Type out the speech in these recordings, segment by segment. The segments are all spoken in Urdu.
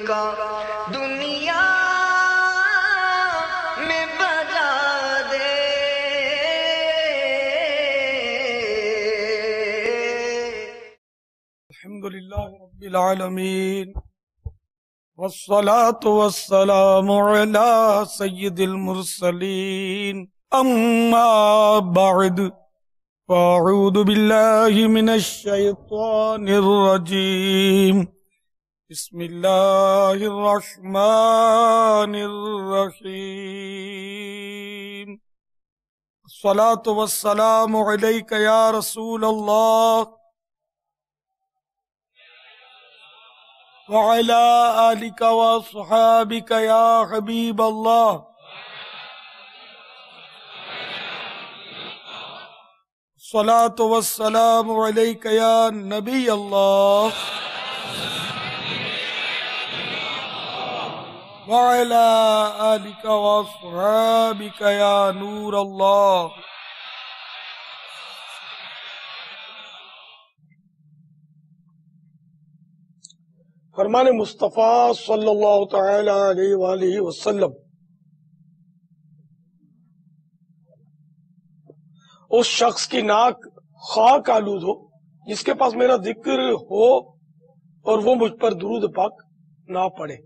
کا دنیا میں بجا دے. الحمدللہ رب العالمین والصلاة والسلام علی سید المرسلین اما بعد فاعوذ باللہ من الشیطان الرجیم بسم اللہ الرحمن الرحیم الصلاة والسلام علیک یا رسول اللہ وعلى آلك وصحابك يا حبيب الله الصلاة والسلام عليك يا نبي الله وعلى آلك وصحابك يا نور الله. فرمان مصطفیٰ صلی اللہ تعالی علیہ وآلہ وسلم اس شخص کی ناک خاک آلود ہو جس کے پاس میرا ذکر ہو اور وہ مجھ پر درود پاک نہ پڑھے.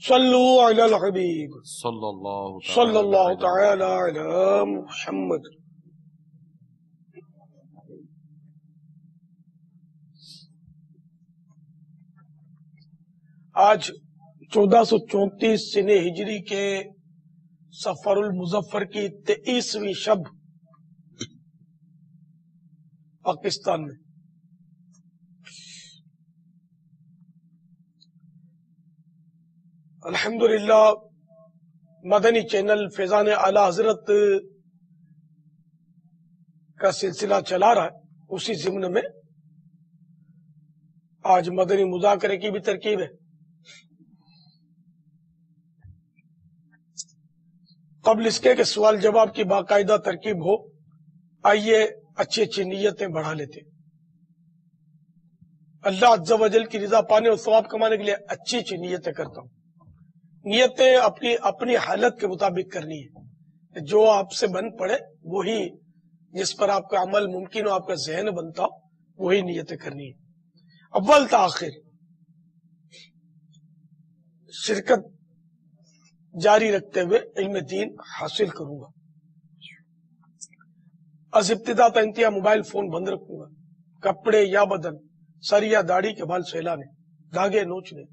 صلو علی الحبیب صلی اللہ تعالی علی محمد. آج 1434 سنہ ہجری کے سفر المظفر کی 23ویں شب پاکستان میں الحمدللہ مدنی چینل فیضان اعلی حضرت کا سلسلہ چلا رہا ہے. اسی ضمن میں آج مدنی مذاکرے کی بھی ترکیب ہے. قبل اس کے کہ سوال جواب کی باقاعدہ ترکیب ہو، آئیے اچھی اچھی نیتیں بڑھا لیتے. اللہ عز و جل کی رضا پانے اور ثواب کمانے کے لیے اچھی اچھی نیتیں کرتا ہوں. نیتیں اپنی حالت کے مطابق کرنی ہے. جو آپ سے بن پڑے وہی، جس پر آپ کا عمل ممکن ہو، آپ کا ذہن بنتا ہو، وہی نیتیں کرنی ہے. اول تاخیر شرکت جاری رکھتے ہوئے علم دین حاصل کروں گا. از ابتدا تا انتہا موبائل فون بند رکھوں گا. کپڑے یا بدن، سر یا داڑھی کے بال سہلانے، دھاگے نوچنے،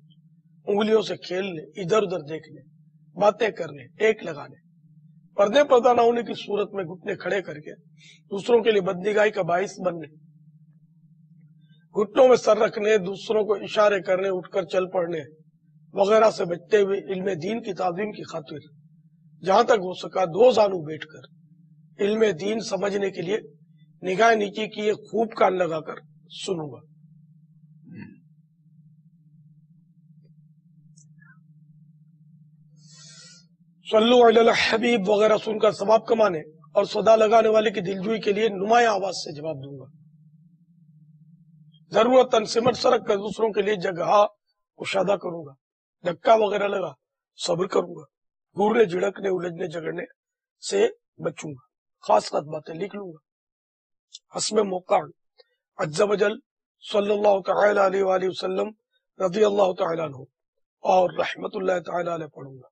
انگلیوں سے کھیلنے، ادھر ادھر دیکھنے، باتیں کرنے، ٹیک لگانے، پردے پردہ نہ ہونے کی صورت میں گھٹنے کھڑے کر کے دوسروں کے لیے بدنگاہی کا باعث بننے، گھٹنوں میں سر رکھنے، دوسروں کو اشارے کرنے، اٹھ کر چل پڑنے وغیرہ سے بچتے ہوئے علم دین کی تعظیم کی خاطر جہاں تک ہو سکا دو زانو بیٹھ کر علم دین سمجھنے کے لیے نگاہ نیچی کیے خوب کان لگا کر سنوں گا. صلو علی الحبیب وغیرہ سن کر ثواب کمانے اور صدا لگانے والے کی دلجوئی کے لیے نمایاں آواز سے جواب دوں گا. ضرورت سمٹ سرک کر دوسروں کے لیے جگہ کشادہ کروں گا. دھکا وغیرہ لگا صبر کروں گا. گورنے جھڑکنے الجھنے جھگڑنے سے بچوں گا. خاص خاص باتیں لکھ لوں گا. حسب موقع عز و جل صلی اللہ تعالی علیہ وآلہ وسلم رضی اللہ تعالی عنہ اور رحمت اللہ تعالی علیہ پڑھوں گا.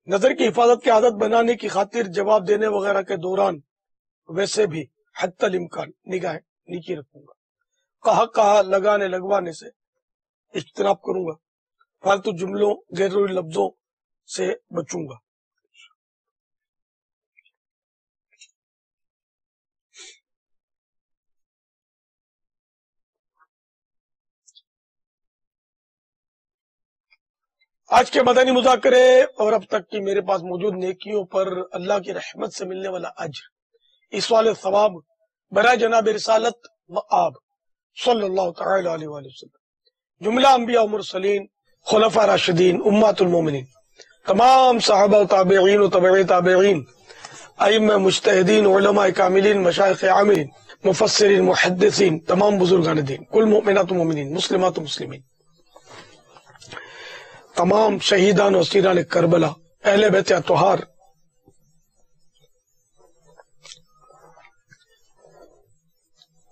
نظر کی حفاظت کی عادت بنانے کی خاطر جواب دینے وغیرہ کے دوران ویسے بھی حتی الامکان نگاہ نیچی رکھوں گا. کہا لگانے لگوانے سے اجتناب کروں گا. فالتو جملوں غیر ضروری لفظوں سے بچوں گا. آج کے مدنی مذاکرے اور اب تک کی میرے پاس موجود نیکیوں پر اللہ کی رحمت سے ملنے والا اجر، اس والے ثواب برائے جناب رسالت مآب صلی اللہ تعالی علیہ وآلہ وسلم، جملہ انبیاء و مرسلین، خلفاء راشدین، امت المومنین، تمام صحابہ و تابعین و تبع تابعین ائمہ مجتہدین، علماء کاملین، مشائخ عاملین، مفسرین، محدثین، تمام بزرگان دین، کل مؤمنات و مومنین، مسلمات و مسلمین، تمام شہیدان و اسیران کربلا، اہل بیت اطہار،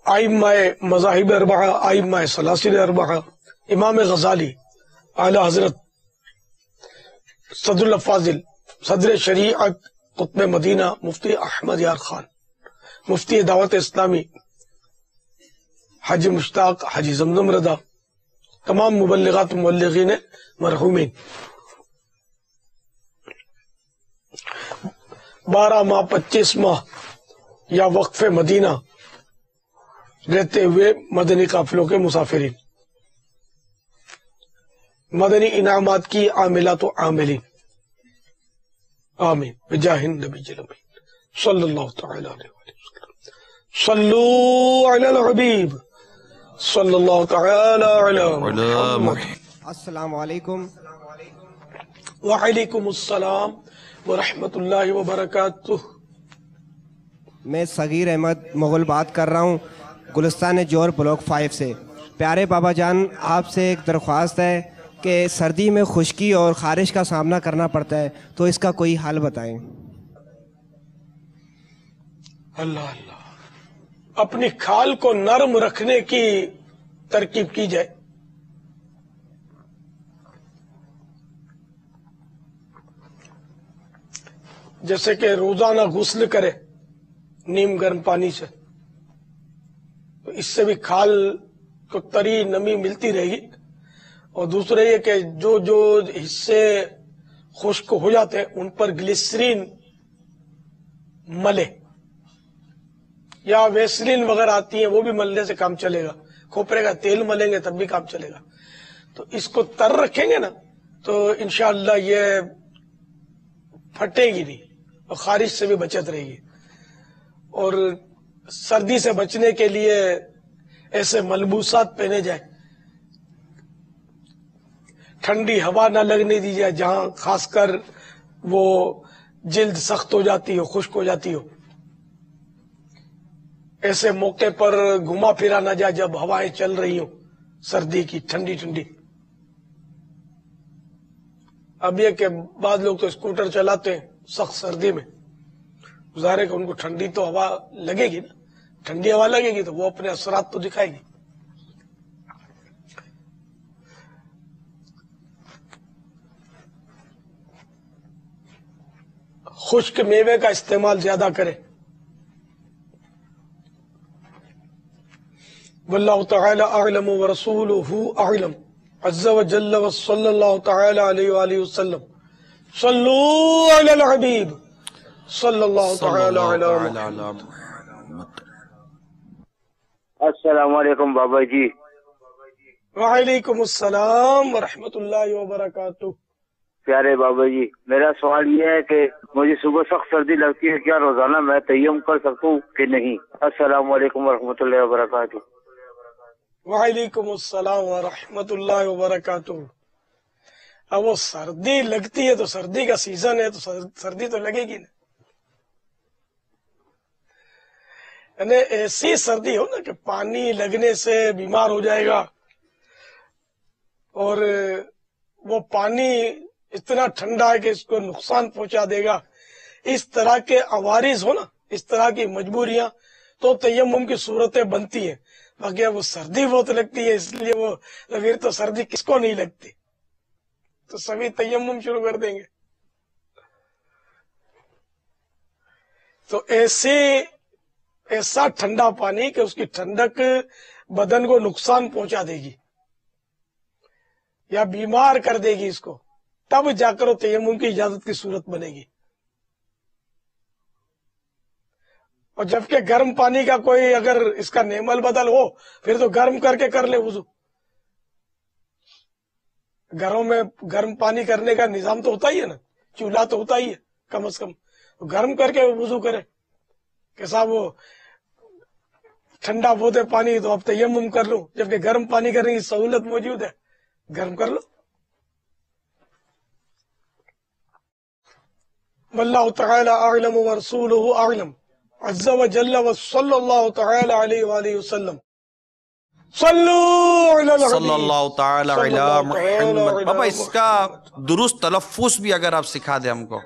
ائمہ مذاہب اربعہ، ائمہ سلاسل اربعہ، امام غزالی، اعلی حضرت صدر الافاضل، صدر شریعت، قطب مدینہ، مفتی احمد یار خان، مفتی دعوت اسلامی حاجی مشتاق حاجی زمزم رضا، تمام مبلغات مبلغین مرحومین، 12 ماہ 25 ماہ یا وقف مدینہ رہتے ہوئے مدنی قافلوں کے مسافرین، مدنی انعامات کی عاملات و عاملین، آمین بجاہ النبی الامین صلی اللہ تعالی علیہ وسلم۔ صلو علی الحبیب صلی اللہ تعالی علی محمد۔ السلام علیکم۔ وعلیکم السلام ورحمۃ اللہ وبرکاتہ۔ میں صغیر احمد مغل بات کر رہا ہوں، گلستان جور بلاک 5 سے۔ پیارے بابا جان، آپ سے ایک درخواست ہے کہ سردی میں خشکی اور خارش کا سامنا کرنا پڑتا ہے، تو اس کا کوئی حل بتائیں۔ اللہ اللہ، اپنی کھال کو نرم رکھنے کی ترکیب کی جائے۔ جیسے کہ روزانہ غسل کرے نیم گرم پانی سے، تو اس سے بھی کھال کو تری نمی ملتی رہے گی۔ اور دوسرے یہ کہ جو جو حصے خشک ہو جاتے ہیں ان پر گلیسرین ملے، یا ویسلین وغیرہ آتی ہیں وہ بھی ملنے سے کام چلے گا، کھوپرے کا تیل ملیں گے تب بھی کام چلے گا۔ تو اس کو تر رکھیں گے نا تو انشاءاللہ یہ پھٹے گی نہیں اور خارش سے بھی بچت رہے گی۔ اور سردی سے بچنے کے لیے ایسے ملبوسات پہنے جائیں، ٹھنڈی ہوا نہ لگنے دی جائے جہاں خاص کر وہ جلد سخت ہو جاتی ہو، خشک ہو جاتی ہو۔ ایسے موقع پر گھما پھرا نہ جائے جب ہوائیں چل رہی ہوں سردی کی، ٹھنڈی ٹھنڈی۔ اب یہ کہ بعض لوگ تو اسکوٹر چلاتے ہیں سخت سردی میں، ظاہر ہے کہ ان کو ٹھنڈی تو ہوا لگے گی نا، ٹھنڈی ہوا لگے گی تو وہ اپنے اثرات تو دکھائے گی۔ خشک میوے کا استعمال زیادہ کرے۔ واللہ تعالی اعلم ورسولہ اعلم عز وجل وصلی اللہ تعالی علیہ وآلہ وسلم۔ صلو علی الحبیب صلی اللہ تعالی علی محمد۔ السلام علیکم بابا جی۔ وعلیکم السلام ورحمۃ اللہ وبرکاتہ۔ پیارے بابا جی، میرا سوال یہ ہے کہ مجھے صبح سخت سردی لگتی ہے، کیا روزانہ میں تیمم کر سکوں کہ نہیں؟ السلام علیکم ورحمۃ اللہ وبرکاتہ۔ وعلیکم السلام ورحمۃ اللہ وبرکاتہ۔ اب وہ سردی لگتی ہے تو سردی کا سیزن ہے تو سردی تو لگے گی نا، یعنی ایسی سردی ہو نا کہ پانی لگنے سے بیمار ہو جائے گا، اور وہ پانی اتنا ٹھنڈا ہے کہ اس کو نقصان پہنچا دے گا، اس طرح کے عوارض ہو نا، اس طرح کی مجبوریاں، تو تیمم کی صورتیں بنتی ہیں۔ باقی وہ سردی بہت لگتی ہے اس لیے وہ پھر تو سردی کس کو نہیں لگتی، تو سبھی تیمم شروع کر دیں گے۔ تو ایسا ٹھنڈا پانی کہ اس کی ٹھنڈک بدن کو نقصان پہنچا دے گی یا بیمار کر دے گی اس کو، تب جا کر وہ تیمم کی اجازت کی صورت بنے گی۔ اور جبکہ گرم پانی کا کوئی اگر اس کا نعمل بدل ہو پھر تو گرم کر کے کر لے وضو۔ گھروں میں گرم پانی کرنے کا نظام تو ہوتا ہی ہے نا، چولہا تو ہوتا ہی ہے کم از کم، گرم کر کے وضو کرے کہ صاحب وہ ٹھنڈا ہوتے پانی تو اب تیمم کر لوں، جبکہ گرم پانی کرنے کی سہولت موجود ہے، گرم کر لو۔ واللہ تعالی اعلم ورسولہ اعلم عز وجل وصلی اللہ تعالی علیہ وآلہ وسلم. صلو علی الحبیب صلی اللہ تعالی علی محمد. بابا اس کا درست تلفظ بھی اگر آپ سکھا دیں ہم کو.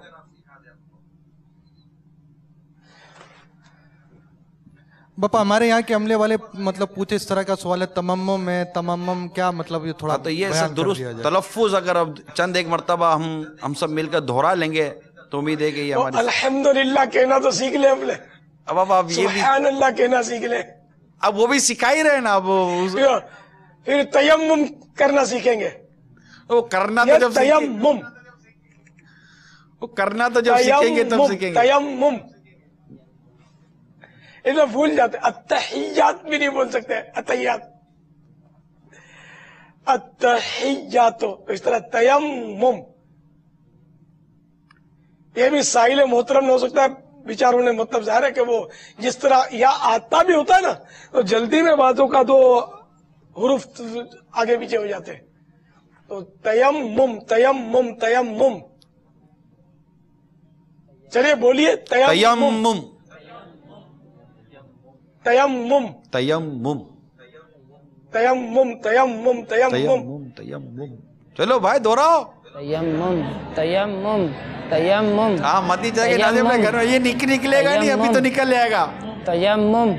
باپا ہمارے یہاں کے عملے والے مطلب پوچھے اس طرح کا سوال ہے تممم میں تممم کیا مطلب یہ تھوڑا تو یہ بیان کر درست دیا جائے. تلفظ اگر اب چند ایک مرتبہ ہم سب مل کر دہرا لیں گے تو امید ہے کہ یہ ہماری. الحمدللہ کہنا تو سیکھ لیں ہم نے. اب آپ یہ بھی سبحان اللہ کہنا سیکھ لیں. اب وہ بھی سکھا ہی رہے نا. اب پھر تیمم کرنا سیکھیں گے. وہ کرنا تو جب تیمم وہ کرنا تو جب سیکھیں گے تب سیکھیں گے. تیمم ادھر بھول جاتے. التحیات بھی نہیں بول سکتے. التحیات التحیات اس طرح تیمم. یہ بھی ساحل محترم نہ ہو سکتا ہے. بیچاروں نے مطلب ظاہر ہے کہ وہ جس طرح یا آتا بھی ہوتا ہے نا تو جلدی میں باتوں کا تو حروف آگے پیچھے ہو جاتے ہیں. تو تیمم تیمم تیمم. چلیے بولیے تیمم تیمم تیمم تیمم تیمم تیمم تیمم. تیمم. چلو بھائی دوہراؤ. تیمم تیمم تیمم. ہاں مدنی چاہے کہ ناظم نے گھر میں یہ نکلے گا نہیں. ابھی تو نکل جائے گا. تیمم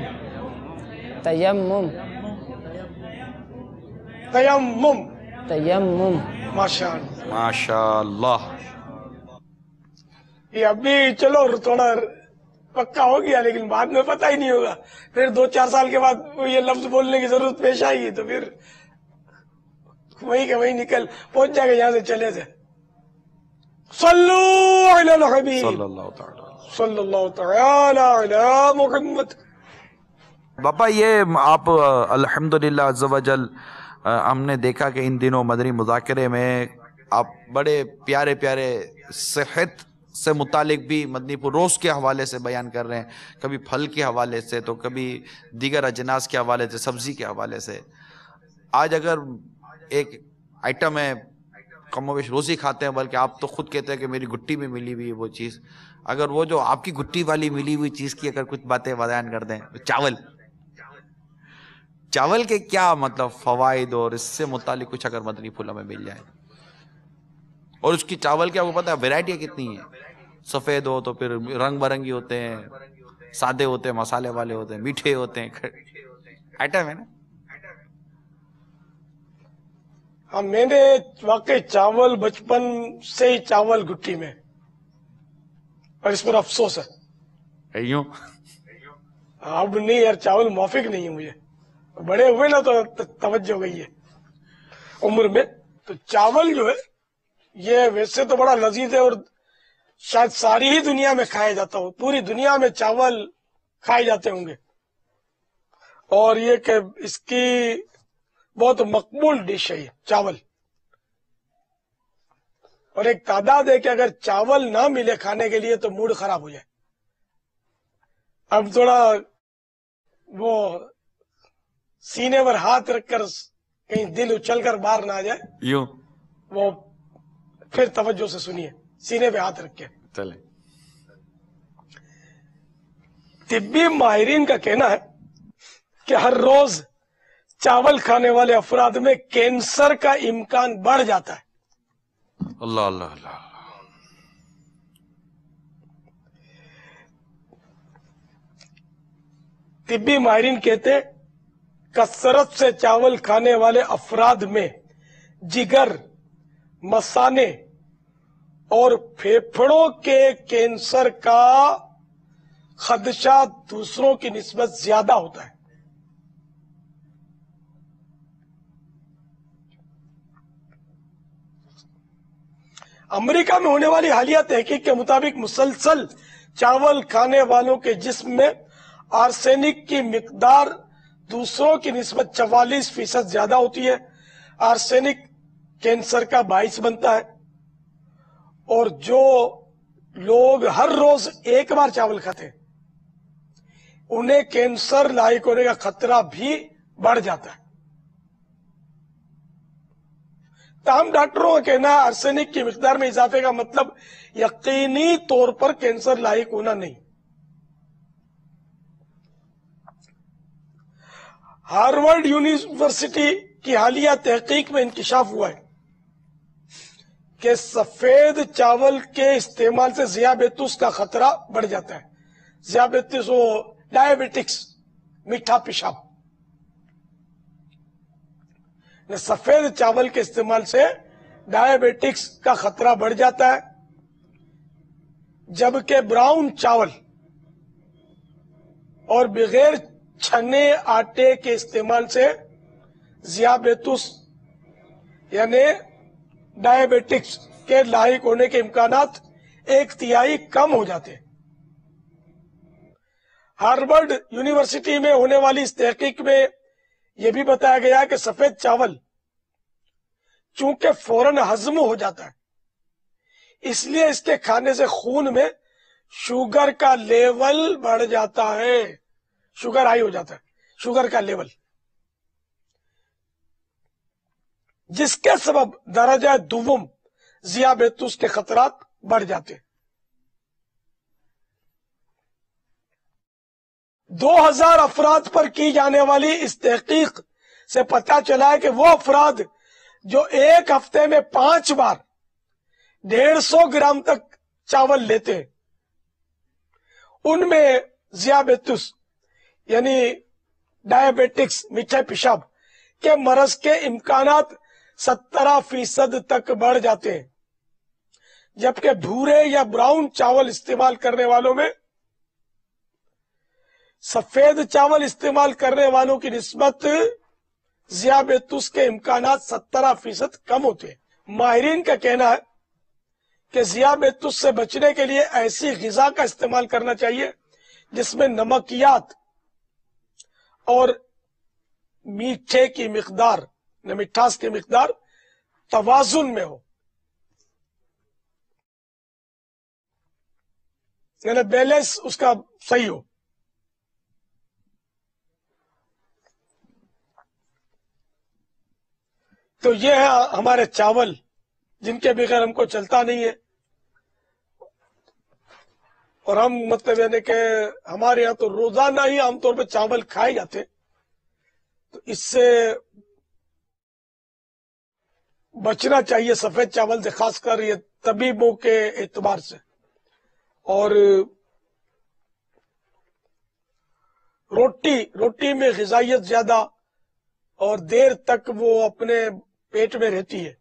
تیمم تیمم. تیمم. ماشاء اللہ ماشاء اللہ. یہ ابھی چلو تھوڑا پکا ہو گیا لیکن بعد میں پتہ ہی نہیں ہوگا. پھر 2-4 سال کے بعد یہ لفظ بولنے کی ضرورت پیش آئے گی تو پھر وہی کہ وہی نکل پہنچ جائے گا یہاں سے چلے سے. صلو علی الحبیب صلی اللہ تعالی. صلی اللہ تعالی علی محمد. باپا یہ آپ الحمدللہ عز وجل ہم نے دیکھا کہ ان دنوں مدنی مذاکرے میں آپ بڑے پیارے پیارے صحت سے متعلق بھی مدنی پور روز کے حوالے سے بیان کر رہے ہیں. کبھی پھل کے حوالے سے تو کبھی دیگر اجناس کے حوالے سے سبزی کے حوالے سے. آج اگر ایک آئٹم ہے کم و بیش روزی کھاتے ہیں بلکہ آپ تو خود کہتے ہیں کہ میری گٹی میں ملی ہوئی وہ چیز. اگر وہ جو آپ کی گٹی والی ملی ہوئی چیز کی اگر کچھ باتیں بیان کر دیں. چاول کے کیا مطلب فوائد اور اس سے متعلق کچھ اگر مدنی پھول ہمیں مل جائے. اور اس کی چاول کی آپ کو پتا ہے ویرائٹیاں کتنی ہیں. سفید ہو تو پھر رنگ برنگی ہوتے ہیں, سادے ہوتے ہیں, مسالے والے ہوتے ہیں, میٹھے ہوتے ہیں, آئٹم ہے نا. ہاں میں نے واقعی چاول بچپن سے ہی چاول گٹی میں, اور اس پر افسوس ہے. یوں اب نہیں یار چاول موافق نہیں ہے مجھے. بڑے ہوئے نا تو توجہ گئی ہے عمر میں. تو چاول جو ہے یہ ویسے تو بڑا لذیذ ہے اور شاید ساری ہی دنیا میں کھایا جاتا ہو. پوری دنیا میں چاول کھائے جاتے ہوں گے اور یہ کہ اس کی بہت مقبول ڈش ہے یہ چاول. اور ایک تعداد ہے کہ اگر چاول نہ ملے کھانے کے لیے تو موڈ خراب ہو جائے. اب تھوڑا وہ سینے پر ہاتھ رکھ کر کہیں دل اچھل کر باہر نہ آ جائے. یوں وہ پھر توجہ سے سنیے, سینے پہ ہاتھ رکھ کے. چلیں. طبی ماہرین کا کہنا ہے کہ ہر روز چاول کھانے والے افراد میں کینسر کا امکان بڑھ جاتا ہے. اللہ اللہ اللہ. طبی ماہرین کہتے ہیں کثرت سے چاول کھانے والے افراد میں جگر, مثانے اور پھیپھڑوں کے کینسر کا خدشہ دوسروں کی نسبت زیادہ ہوتا ہے. امریکہ میں ہونے والی حالیہ تحقیق کے مطابق مسلسل چاول کھانے والوں کے جسم میں آرسینک کی مقدار دوسروں کی نسبت 44% زیادہ ہوتی ہے. آرسینک کینسر کا باعث بنتا ہے اور جو لوگ ہر روز ایک بار چاول کھاتے ہیں انہیں کینسر لاحق ہونے کا خطرہ بھی بڑھ جاتا ہے. تاہم ڈاکٹروں کا کہنا ہے ارسینک کی مقدار میں اضافے کا مطلب یقینی طور پر کینسر لاحق ہونا نہیں۔ ہارورڈ یونیورسٹی کی حالیہ تحقیق میں انکشاف ہوا ہے کہ سفید چاول کے استعمال سے ذیابیطس کا خطرہ بڑھ جاتا ہے۔ ذیابیطس وہ ڈائبٹکس، میٹھا پیشاب، سفید چاول کے استعمال سے ڈائبٹکس کا خطرہ بڑھ جاتا ہے، جبکہ براؤن چاول اور بغیر چھنے آٹے کے استعمال سے ذیابیطس یعنی ڈائبٹکس کے لاحق ہونے کے امکانات 1/3 کم ہو جاتے ہیں۔ ہارورڈ یونیورسٹی میں ہونے والی اس تحقیق میں یہ بھی بتایا گیا کہ سفید چاول چونکہ فوراً ہضم ہو جاتا ہے، اس لیے اس کے کھانے سے خون میں شوگر کا لیول بڑھ جاتا ہے، شوگر ہائی ہو جاتا ہے، شوگر کا لیول، جس کے سبب درجہ دوم ذیابیطس کے خطرات بڑھ جاتے ہیں۔ 2000 افراد پر کی جانے والی اس تحقیق سے پتہ چلا ہے کہ وہ افراد جو ایک ہفتے میں 5 بار 150 گرام تک چاول لیتے ہیں، ان میں ذیابیطس یعنی ڈائبٹکس، میٹھے پیشاب کے مرض کے امکانات 17% تک بڑھ جاتے ہیں، جبکہ بھورے یا براؤن چاول استعمال کرنے والوں میں سفید چاول استعمال کرنے والوں کی نسبت ذیابیطس کے امکانات 17% کم ہوتے ہیں۔ ماہرین کا کہنا ہے کہ ذیابیطس سے بچنے کے لیے ایسی غذا کا استعمال کرنا چاہیے جس میں نمکیات اور میٹھے کی مقدار، مٹھاس کی مقدار توازن میں ہو، یعنی بیلنس اس کا صحیح ہو۔ تو یہ ہے ہمارے چاول جن کے بغیر ہم کو چلتا نہیں ہے، اور ہم مطلب یعنی کہ ہمارے یہاں تو روزانہ ہی عام طور پہ چاول کھائے جاتے، تو اس سے بچنا چاہیے سفید چاول سے، خاص کر یہ طبیبوں کے اعتبار سے۔ اور روٹی میں غذائیت زیادہ اور دیر تک وہ اپنے پیٹ میں رہتی ہے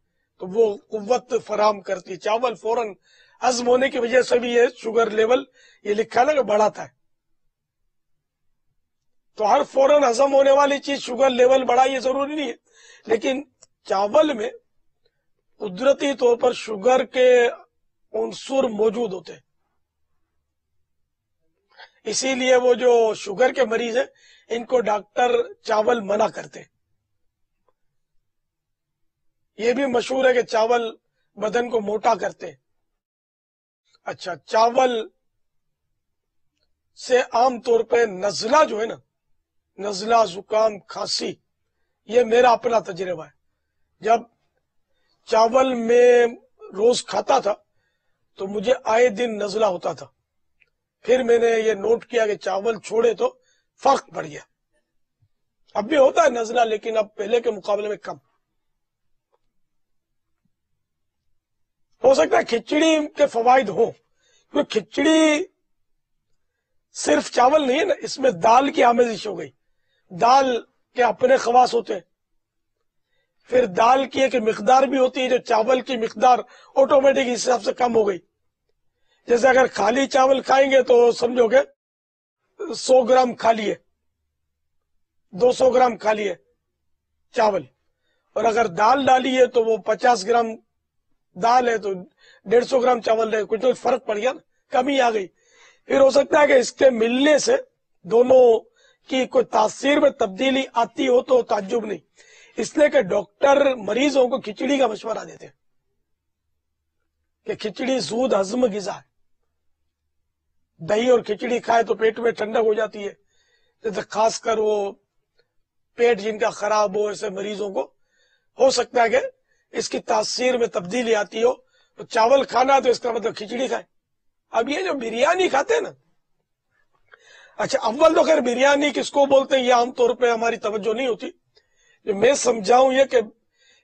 تو وہ قوت فراہم کرتی ہے۔ چاول فوراً ہضم ہونے کی وجہ سے بھی یہ شوگر لیول یہ لکھا نا کہ بڑھاتا ہے، تو ہر فوراً ہضم ہونے والی چیز شوگر لیول بڑھائے یہ ضروری نہیں ہے، لیکن چاول میں قدرتی طور پر شوگر کے عنصر موجود ہوتے ہیں، اسی لیے وہ جو شوگر کے مریض ہیں ان کو ڈاکٹر چاول منع کرتے ہیں۔ یہ بھی مشہور ہے کہ چاول بدن کو موٹا کرتے ہیں۔ اچھا، چاول سے عام طور پہ نزلہ جو ہے نا، نزلہ، زکام، کھانسی، یہ میرا اپنا تجربہ ہے۔ جب چاول میں روز کھاتا تھا تو مجھے آئے دن نزلہ ہوتا تھا، پھر میں نے یہ نوٹ کیا کہ چاول چھوڑے تو فرق پڑ گیا۔ اب بھی ہوتا ہے نزلہ لیکن اب پہلے کے مقابلے میں کم۔ ہو سکتا ہے کھچڑی کے فوائد ہوں، کیونکہ کھچڑی صرف چاول نہیں ہے نا، اس میں دال کی آمیزش ہو گئی، دال کے اپنے خواص ہوتے ہیں، پھر دال کی ایک مقدار بھی ہوتی ہے جو چاول کی مقدار آٹومیٹک اس حساب سے کم ہو گئی۔ جیسے اگر خالی چاول کھائیں گے تو سمجھو کہ 100 گرام کھا لیے، 200 گرام کھا لیے چاول، اور اگر دال ڈالی ہے تو وہ 50 گرام دال ہے تو 150 گرام چاول ہے، کچھ تو فرق پڑ گیا نا، کمی آ گئی۔ پھر ہو سکتا ہے کہ اس کے ملنے سے دونوں کی کوئی تاثیر میں تبدیلی آتی ہو تو تعجب نہیں، اس لیے کہ ڈاکٹر مریضوں کو کھچڑی کا مشورہ دیتے ہیں کہ کھچڑی زود ہضم غذا ہے، دہی اور کھچڑی کھائے تو پیٹ میں ٹھنڈک ہو جاتی ہے، جیسے خاص کر وہ پیٹ جن کا خراب ہو ایسے مریضوں کو ہو سکتا ہے کہ اس کی تاثیر میں تبدیلی آتی ہو تو چاول کھانا تو اس کا مطلب کھچڑی کھائے. اب یہ جو بریانی کھاتے ہیں نا، اچھا اول تو خیر بریانی کس کو بولتے ہیں یہ عام طور پہ ہماری توجہ نہیں ہوتی. جو میں سمجھاؤں یہ کہ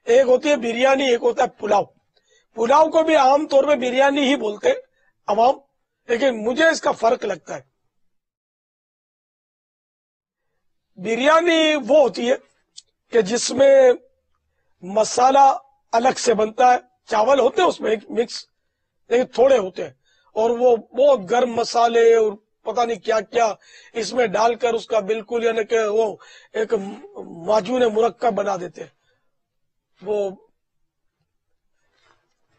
ایک ہوتی ہے بریانی، ایک ہوتا ہے پلاؤ. پلاؤ کو بھی عام طور پہ بریانی ہی بولتے ہیں عوام، لیکن مجھے اس کا فرق لگتا ہے. بریانی وہ ہوتی ہے کہ جس میں مسالہ الگ سے بنتا ہے، چاول ہوتے ہیں اس میں مکس لیکن تھوڑے ہوتے ہیں، اور وہ بہت گرم مسالے اور پتہ نہیں کیا کیا اس میں ڈال کر اس کا بالکل یعنی کہ وہ ایک معجون مرکب بنا دیتے ہیں. وہ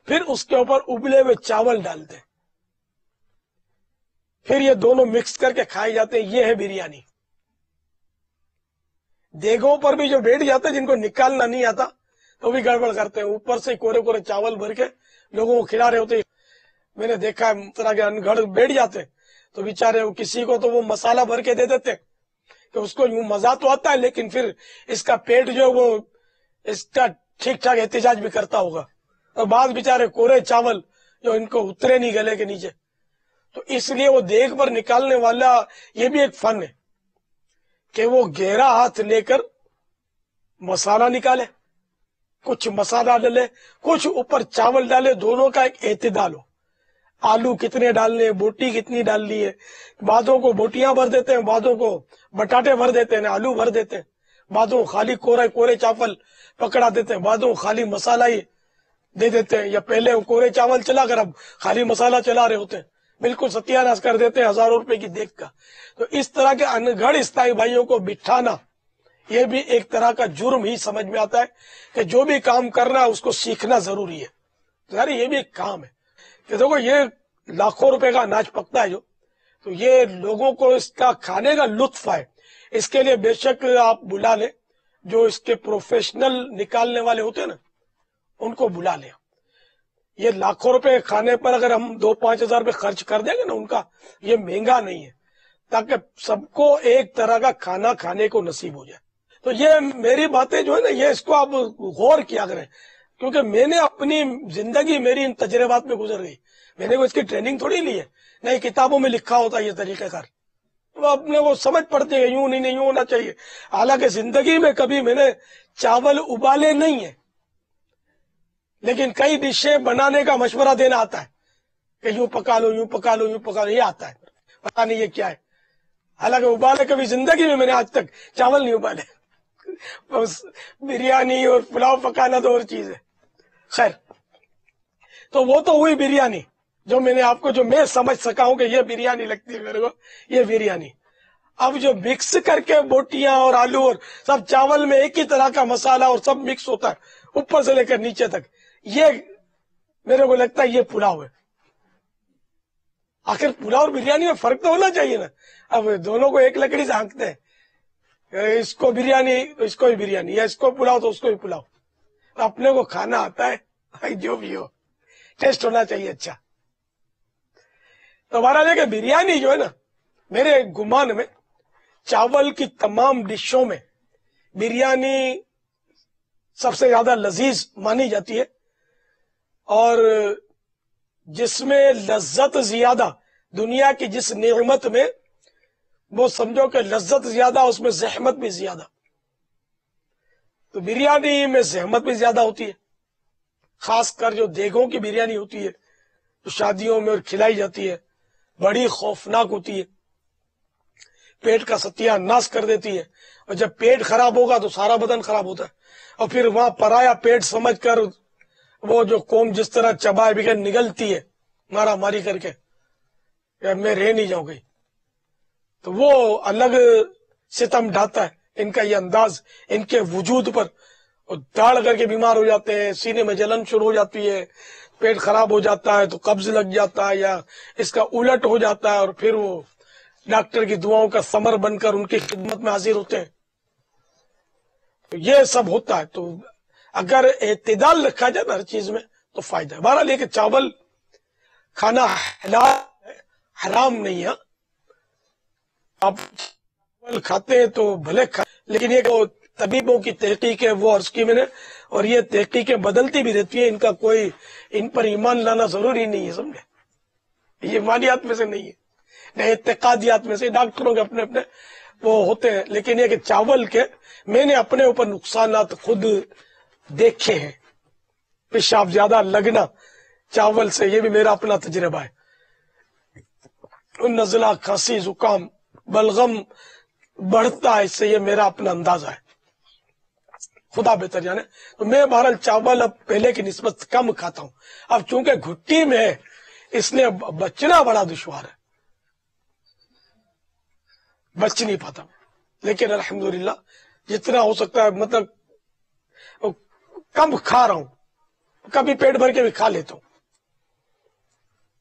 پھر اس کے اوپر ابلے ہوئے چاول ڈالتے ہیں، پھر یہ دونوں مکس کر کے کھائے جاتے ہیں. یہ ہے بریانی. دیگوں پر بھی جو بیٹھ جاتے ہیں جن کو نکالنا نہیں آتا تو بھی گڑبڑ کرتے ہیں، اوپر سے کورے کورے چاول بھر کے لوگوں کو کھلا رہے ہوتے ہیں. میں نے دیکھا ہے طرح کے انگھڑ بیٹھ جاتے ہیں تو بیچارے کسی کو تو وہ مسالہ بھر کے دے دیتے کہ اس کو یوں مزہ تو آتا ہے لیکن پھر اس کا پیٹ جو وہ اس کا ٹھیک ٹھاک احتجاج بھی کرتا ہوگا. اور بعض بیچارے کورے چاول جو ان کو اترے نہیں گلے کے نیچے. تو اس لیے وہ دیگ پر نکالنے والا یہ بھی ایک فن ہے کہ وہ گہرا ہاتھ لے کر مسالہ نکالے، کچھ مسالہ ڈالے، کچھ اوپر چاول ڈالے، دونوں کا ایک اعتدال ہو. آلو کتنے ڈالنے، بوٹی کتنی ڈالنی ہے. بعضوں کو بوٹیاں بھر دیتے ہیں، بعضوں کو بٹاٹے بھر دیتے ہیں، آلو بھر دیتے ہیں، بعضوں کو خالی کورے چاول پکڑا دیتے ہیں، بعضوں کو خالی مسالہ ہی دے دیتے ہیں، یا پہلے کورے چاول چلا کر اب خالی مسالہ چلا رہے ہوتے ہیں. بالکل ستیہ ناش کر دیتے ہیں ہزاروں روپے کی دیکھ کا. تو اس طرح کے انگھڑ عیسائی بھائیوں کو بٹھانا یہ بھی ایک طرح کا جرم ہی سمجھ میں آتا ہے کہ جو بھی کام کرنا ہے اس کو سیکھنا ضروری ہے. یار یہ بھی ایک کام ہے کہ دیکھو یہ لاکھوں روپے کا اناج پکتا ہے جو، تو یہ لوگوں کو اس کا کھانے کا لطف آئے اس کے لیے بے شک آپ بلا لیں جو اس کے پروفیشنل نکالنے والے ہوتے ہیں نا ان کو بلا لیں. یہ لاکھوں روپے کھانے پر اگر ہم 2-5 ہزار روپے خرچ کر دیں گے نا ان کا، یہ مہنگا نہیں ہے تاکہ سب کو ایک طرح کا کھانا کھانے کو نصیب ہو جائے. تو یہ میری باتیں جو ہے نا یہ اس کو آپ غور کیا کریں، کیونکہ میں نے اپنی زندگی میری ان تجربات میں گزر گئی. میں نے اس کی ٹریننگ تھوڑی لی ہے، نہیں کتابوں میں لکھا ہوتا ہے یہ طریقہ کار، تو اپنے وہ سمجھ پڑتے ہیں یوں نہیں یوں ہونا چاہیے. حالانکہ زندگی میں کبھی میں نے چاول ابالے نہیں ہیں، لیکن کئی ڈشیں بنانے کا مشورہ دینا آتا ہے کہ یوں پکا لو یوں پکا لو یوں پکا لو، یہ آتا ہے. پتا نہیں یہ کیا ہے، حالانکہ ابالے کبھی زندگی میں نے آج تک چاول نہیں ابالے. بریانی اور پلاؤ پکانا تو اور چیز ہے. خیر، تو وہ تو ہوئی بریانی جو میں نے آپ کو، جو میں سمجھ سکا ہوں کہ یہ بریانی لگتی ہے میرے کو، یہ بریانی. اب جو مکس کر کے بوٹیاں اور آلو اور سب چاول میں ایک ہی طرح کا مسالہ اور سب مکس ہوتا ہے اوپر سے لے کر نیچے تک، یہ میرے کو لگتا ہے یہ پلاؤ ہے. آخر پلاؤ اور بریانی میں فرق تو ہونا چاہیے نا. اب دونوں کو ایک لکڑی سے ہانکتے ہیں، اس کو بریانی اس کو بھی بریانی، یا اس کو پلاؤ تو اس کو بھی پلاؤ. اپنے کو کھانا آتا ہے جو بھی ہو، ٹیسٹ ہونا چاہیے اچھا. تو ہمارا یہ کہ بریانی جو ہے نا میرے گمان میں چاول کی تمام ڈشوں میں بریانی سب سے زیادہ لذیذ مانی جاتی ہے، اور جس میں لذت زیادہ، دنیا کی جس نعمت میں وہ سمجھو کہ لذت زیادہ اس میں زحمت بھی زیادہ. تو بریانی میں زحمت بھی زیادہ ہوتی ہے، خاص کر جو دیگوں کی بریانی ہوتی ہے جو شادیوں میں اور کھلائی جاتی ہے، بڑی خوفناک ہوتی ہے، پیٹ کا ستیہ ناش کر دیتی ہے. اور جب پیٹ خراب ہوگا تو سارا بدن خراب ہوتا ہے، اور پھر وہاں پرایا پیٹ سمجھ کر وہ جو قوم جس طرح چبائے بغیر نگلتی ہے مارا ماری کر کے میں رہ نہیں جاؤں گی، تو وہ الگ ستم ڈھاتا ہے ان کا یہ انداز ان کے وجود پر. اور داڑ کر کے بیمار ہو جاتے ہیں، سینے میں جلن شروع ہو جاتی ہے، پیٹ خراب ہو جاتا ہے تو قبض لگ جاتا ہے یا اس کا الٹ ہو جاتا ہے، اور پھر وہ ڈاکٹر کی دعاؤں کا ثمر بن کر ان کی خدمت میں حاضر ہوتے ہیں. تو یہ سب ہوتا ہے. تو اگر اعتدال رکھا جائے نا ہر چیز میں تو فائدہ ہے. بہرحال یہ کہ چاول کھانا حرام نہیں ہے، آپ چاول کھاتے ہیں تو بھلے لیکن یہ کہ طبیبوں کی تحقیق ہے وہ عرض کی میں نے، اور یہ تحقیقیں بدلتی بھی رہتی ہیں، ان پر ایمان لانا ضروری نہیں ہے، سمجھے؟ یہ ایمانیات میں سے نہیں ہے، نہ اعتقادیات میں سے، ڈاکٹروں کے اپنے اپنے وہ ہوتے ہیں، لیکن یہ کہ چاول کے میں نے اپنے اوپر نقصانات خود دیکھے ہیں، پیشاب زیادہ لگنا چاول سے، یہ بھی میرا اپنا تجربہ ہے، نزلہ، کھانسی، زکام، بلغم بڑھتا ہے اس سے، یہ میرا اپنا اندازہ ہے، خدا بہتر جانے۔ تو میں بہرحال چاول اب پہلے کی نسبت کم کھاتا ہوں، اب چونکہ گھٹی میں ہے اس لیے بچنا بڑا دشوار ہے، بچ نہیں پاتا، لیکن الحمدللہ جتنا ہو سکتا ہے مطلب کم کھا رہا ہوں، کبھی پیٹ بھر کے بھی کھا لیتا ہوں،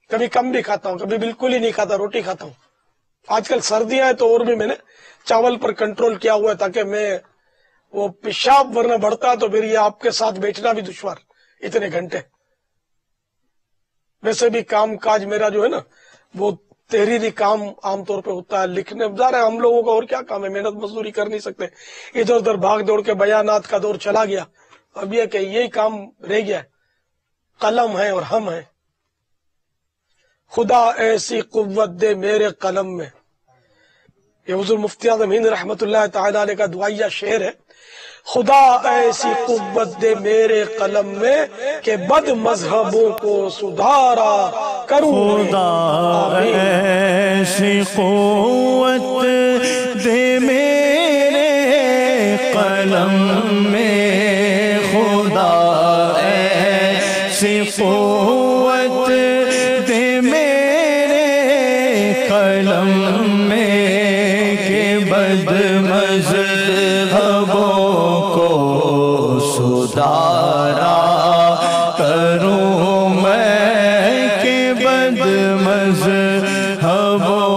کبھی کم بھی کھاتا ہوں، کبھی بالکل ہی نہیں کھاتا، روٹی کھاتا ہوں۔ آج کل سردیاں ہیں تو اور بھی میں نے چاول پر کنٹرول کیا ہوا ہے تاکہ میں وہ پیشاب ورنہ بڑھتا ہے تو پھر یہ آپ کے ساتھ بیٹھنا بھی دشوار اتنے گھنٹے۔ ویسے بھی کام کاج میرا جو ہے نا وہ تحریری کام عام طور پہ ہوتا ہے، لکھنے ظاہر ہے ہم لوگوں کا اور کیا کام ہے، محنت مزدوری کر نہیں سکتے، ادھر ادھر بھاگ دوڑ کے بیانات کا دور چلا گیا، اب یہ کہ یہی کام رہ گیا ہے، قلم ہے اور ہم ہیں۔ خدا ایسی قوت دے میرے قلم میں، یہ حضور مفتی اعظم ہند رحمت اللہ تعالی علیہ کا دعائیہ شعر ہے، خدا ایسی قوت دے میرے قلم میں کہ بد مذہبوں کو سدھارا کروں، خدا ایسی قوت دے میرے قلم میں، خدا ایسی قوت دے میرے قلم میں کہ بد مذہبوں کو سدھارا کروں میں، کہ بد مذہبوں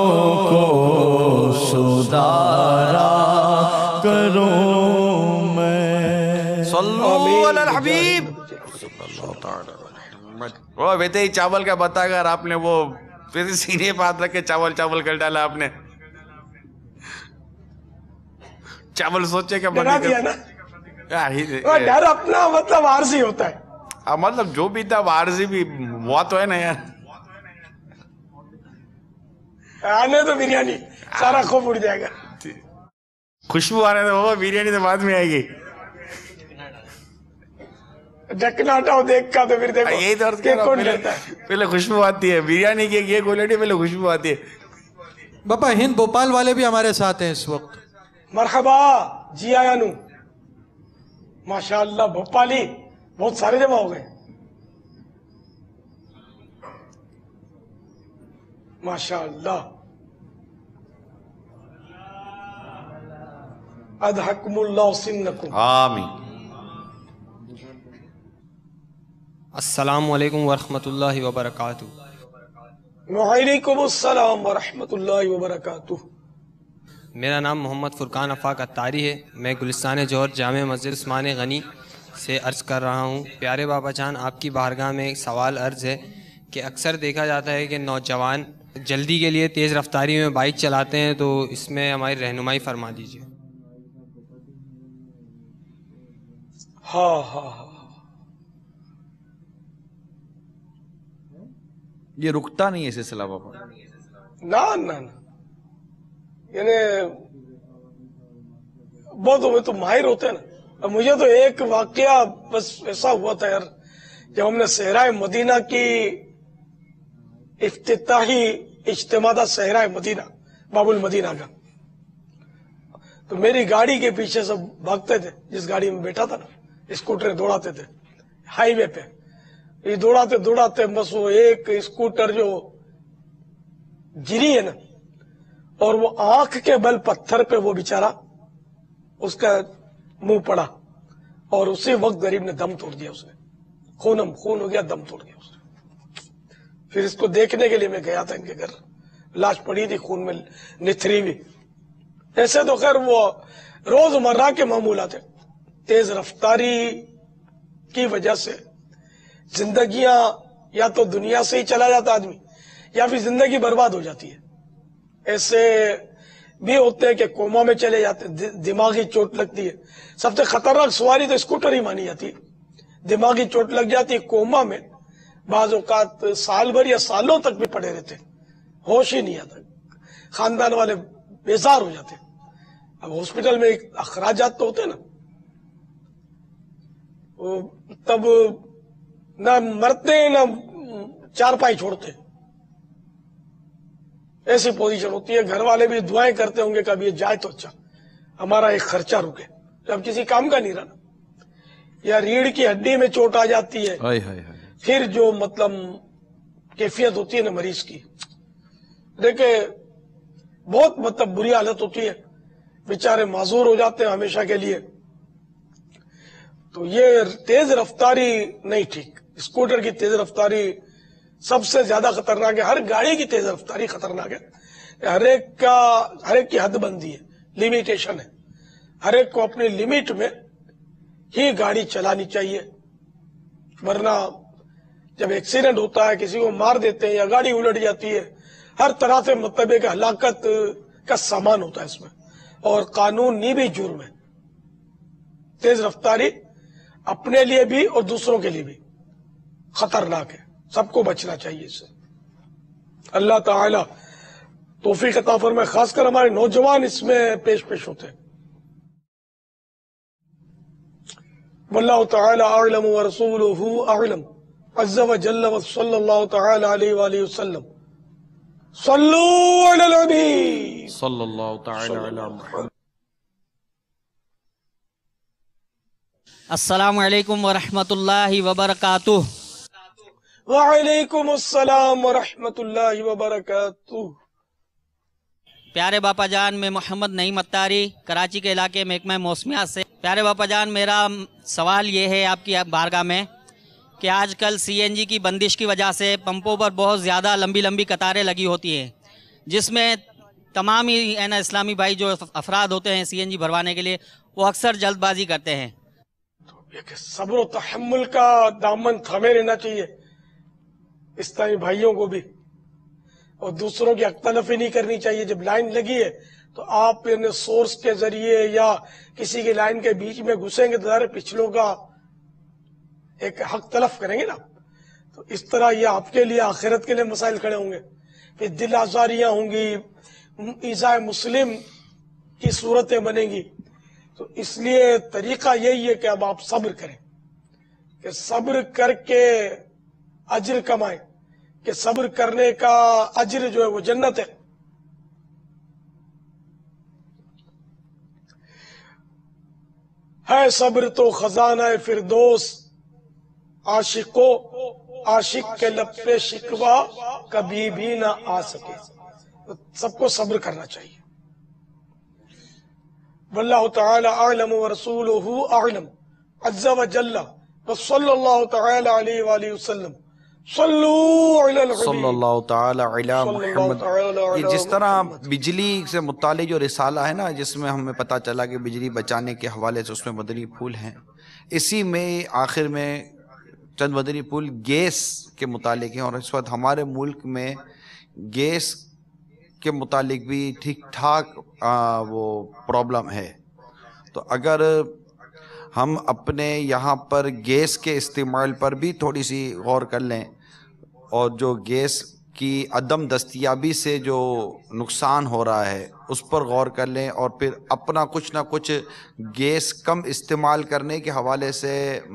کو سدھارا کروں میں۔ صلو علی الحبیب۔ وہ بیٹے ہی چاول کا بتا، اگر آپ نے وہ پھر سینے پہ ہاتھ رکھ کے چاول چاول کر ڈالا آپ نے، چاول سوچے کہ ڈرا دیا نا، وہ ڈر اپنا مطلب عارضی ہوتا ہے، مطلب جو بھی تھا عارضی بھی ہوا تو ہے نا یار، آنے تو بریانی سارا خوف اڑ جائے گا، خوشبو آنے تو وہ بریانی تو بعد میں آئے گی، ڈھکنا ہٹاؤ دیکھ کا تو پھر دیکھو یہی تو عرض کہ کر رہا ہوں، کون ڈرتا ہے۔ پہلے خوشبو آتی ہے، بریانی کی یہ کوالٹی پہلے خوشبو آتی ہے۔ باپا ہند بھوپال والے بھی ہمارے ساتھ ہیں اس وقت۔ مرحبا، جی آیا نو، ماشاءاللہ بھوپالی بہت سارے جمع ہو گئے، ماشاءاللہ، اضحکم اللہ سنکم۔ آمین۔ السلام علیکم ورحمۃ اللہ وبرکاتہ۔ وعلیکم السلام ورحمۃ اللہ وبرکاتہ۔ میرا نام محمد فرقان افاق اتاری ہے، میں گلستان جوہر جامع مسجد عثمان غنی سے عرض کر رہا ہوں۔ پیارے بابا جان، آپ کی بارگاہ میں ایک سوال عرض ہے کہ اکثر دیکھا جاتا ہے کہ نوجوان جلدی کے لیے تیز رفتاری میں بائک چلاتے ہیں، تو اس میں ہماری رہنمائی فرما دیجیے۔ ہاں ہاں ہاں، یہ رکتا نہیں ہے سلسلہ بابا، نہ یعنی بہت تو ماہر ہوتے ہیں نا۔ مجھے تو ایک واقعہ بس ایسا ہوا تھا یار، جب ہم نے صحرائے مدینہ کی افتتاحی اجتماع تھا، صحرائے مدینہ باب المدینہ کا، تو میری گاڑی کے پیچھے سب بھاگتے تھے، جس گاڑی میں بیٹھا تھا نا، اسکوٹر دوڑاتے تھے ہائی وے پہ، یہ دوڑاتے بس وہ ایک اسکوٹر جو گری ہے نا، اور وہ آنکھ کے بل پتھر پہ وہ بیچارہ اس کا منہ پڑا، اور اسی وقت غریب نے دم توڑ دیا، اس نے خون ہو گیا، دم توڑ گیا اس نے۔ پھر اس کو دیکھنے کے لیے میں گیا تھا ان کے گھر، لاش پڑی تھی خون میں نتھری ہوئی۔ ایسے تو خیر وہ روزمرہ کے معمولات ہیں، تیز رفتاری کی وجہ سے زندگیاں یا تو دنیا سے ہی چلا جاتا آدمی، یا پھر زندگی برباد ہو جاتی ہے۔ ایسے بھی ہوتے ہیں کہ کوما میں چلے جاتے ہیں، دماغی چوٹ لگتی ہے. سب سے خطرناک سواری تو اسکوٹر ہی مانی جاتی ہے. دماغی چوٹ لگ جاتی ہے، کوما میں بعض اوقات سال بھر یا سالوں تک بھی پڑے رہتے ہیں، ہوش ہی نہیں آتا، خاندان والے بیزار ہو جاتے ہیں. اب ہاسپٹل میں اخراجات تو ہوتے ہیں نا، تب نہ مرتے نہ چارپائی چھوڑتے، ایسی پوزیشن ہوتی ہے. گھر والے بھی دعائیں کرتے ہوں گے کہ اب یہ جائے تو اچھا، ہمارا ایک خرچہ رکے. جب کسی کام کا نہیں رہا، یا ریڑھ کی ہڈی میں چوٹ آ جاتی ہے، پھر جو مطلب کیفیت ہوتی ہے نا مریض کی، دیکھیں بہت مطلب بری حالت ہوتی ہے، بیچارے معذور ہو جاتے ہیں ہمیشہ کے لیے. تو یہ تیز رفتاری نہیں ٹھیک. اسکوٹر کی تیز رفتاری سب سے زیادہ خطرناک ہے. ہر گاڑی کی تیز رفتاری خطرناک ہے. ہر ایک کی حد بندی ہے، لیمیٹیشن ہے. ہر ایک کو اپنی لمٹ میں ہی گاڑی چلانی چاہیے، ورنہ جب ایکسیڈنٹ ہوتا ہے، کسی کو مار دیتے ہیں یا گاڑی الٹ جاتی ہے، ہر طرح سے مطلب ایک ہلاکت کا سامان ہوتا ہے اس میں، اور قانونی بھی جرم ہے. تیز رفتاری اپنے لیے بھی اور دوسروں کے لیے بھی خطرناک ہے. سب کو بچنا چاہیے اس سے. اللہ تعالی توفیق عطا فرمائے. خاص کر ہمارے نوجوان اس میں پیش ہوتے ہیں. واللہ تعالی اعلم ورسولہ اعلم عز وجل وصلی اللہ تعالی علیہ وآلہ وسلم. صلو علی النبی صلی اللہ تعالی علی محمد. السلام علیکم ورحمۃ اللہ وبرکاتہ. وعلیکم السلام ورحمۃ اللہ وبرکاتہ. پیارے باپا جان، میں محمد نعیم اتاری کراچی کے علاقے محکمہ موسمیات سے. پیارے باپا جان، میرا سوال یہ ہے آپ کی بارگاہ میں کہ آج کل سی این جی کی بندش کی وجہ سے پمپوں پر بہت زیادہ لمبی قطاریں لگی ہوتی ہیں، جس میں تمام ہی اسلامی بھائی جو افراد ہوتے ہیں سی این جی بھروانے کے لیے، وہ اکثر جلد بازی کرتے ہیں. صبر و تحمل کا دامن تھامے رہنا چاہیے اسلامی بھائیوں کو بھی، اور دوسروں کی حق تلفی نہیں کرنی چاہیے. جب لائن لگی ہے تو آپ سورس کے ذریعے یا کسی کی لائن کے بیچ میں گھسیں گے تو ظاہر پچھلوں کا ایک حق تلف کریں گے نا. تو اس طرح یہ آپ کے لیے آخرت کے لیے مسائل کھڑے ہوں گے، پھر دل آزاریاں ہوں گی، ایذاء مسلم کی صورتیں بنیں گی. تو اس لیے طریقہ یہی ہے کہ اب آپ صبر کریں، کہ صبر کر کے اجر کمائیں، کہ صبر کرنے کا اجر جو ہے وہ جنت ہے. ہے صبر تو خزانہ فردوس، عاشق کے لب پہ شکوہ کبھی بھی نہ آ سکے. سب کو صبر کرنا چاہیے. واللہ تعالی اعلم ورسولہ اعلم عز وجل وصلی اللہ تعالی علیہ وآلہ وسلم. صلو علی الحبیب صلی اللہ تعالی علی محمد. یہ جس طرح بجلی سے متعلق جو رسالہ ہے نا، جس میں ہمیں پتہ چلا کہ بجلی بچانے کے حوالے سے اس میں مدنی پھول ہیں، اسی میں آخر میں چند مدنی پھول گیس کے متعلق ہیں. اور اس وقت ہمارے ملک میں گیس کے متعلق بھی ٹھیک ٹھاک وہ پرابلم ہے. تو اگر ہم اپنے یہاں پر گیس کے استعمال پر بھی تھوڑی سی غور کر لیں، اور جو گیس کی عدم دستیابی سے جو نقصان ہو رہا ہے اس پر غور کر لیں، اور پھر اپنا کچھ نہ کچھ گیس کم استعمال کرنے کے حوالے سے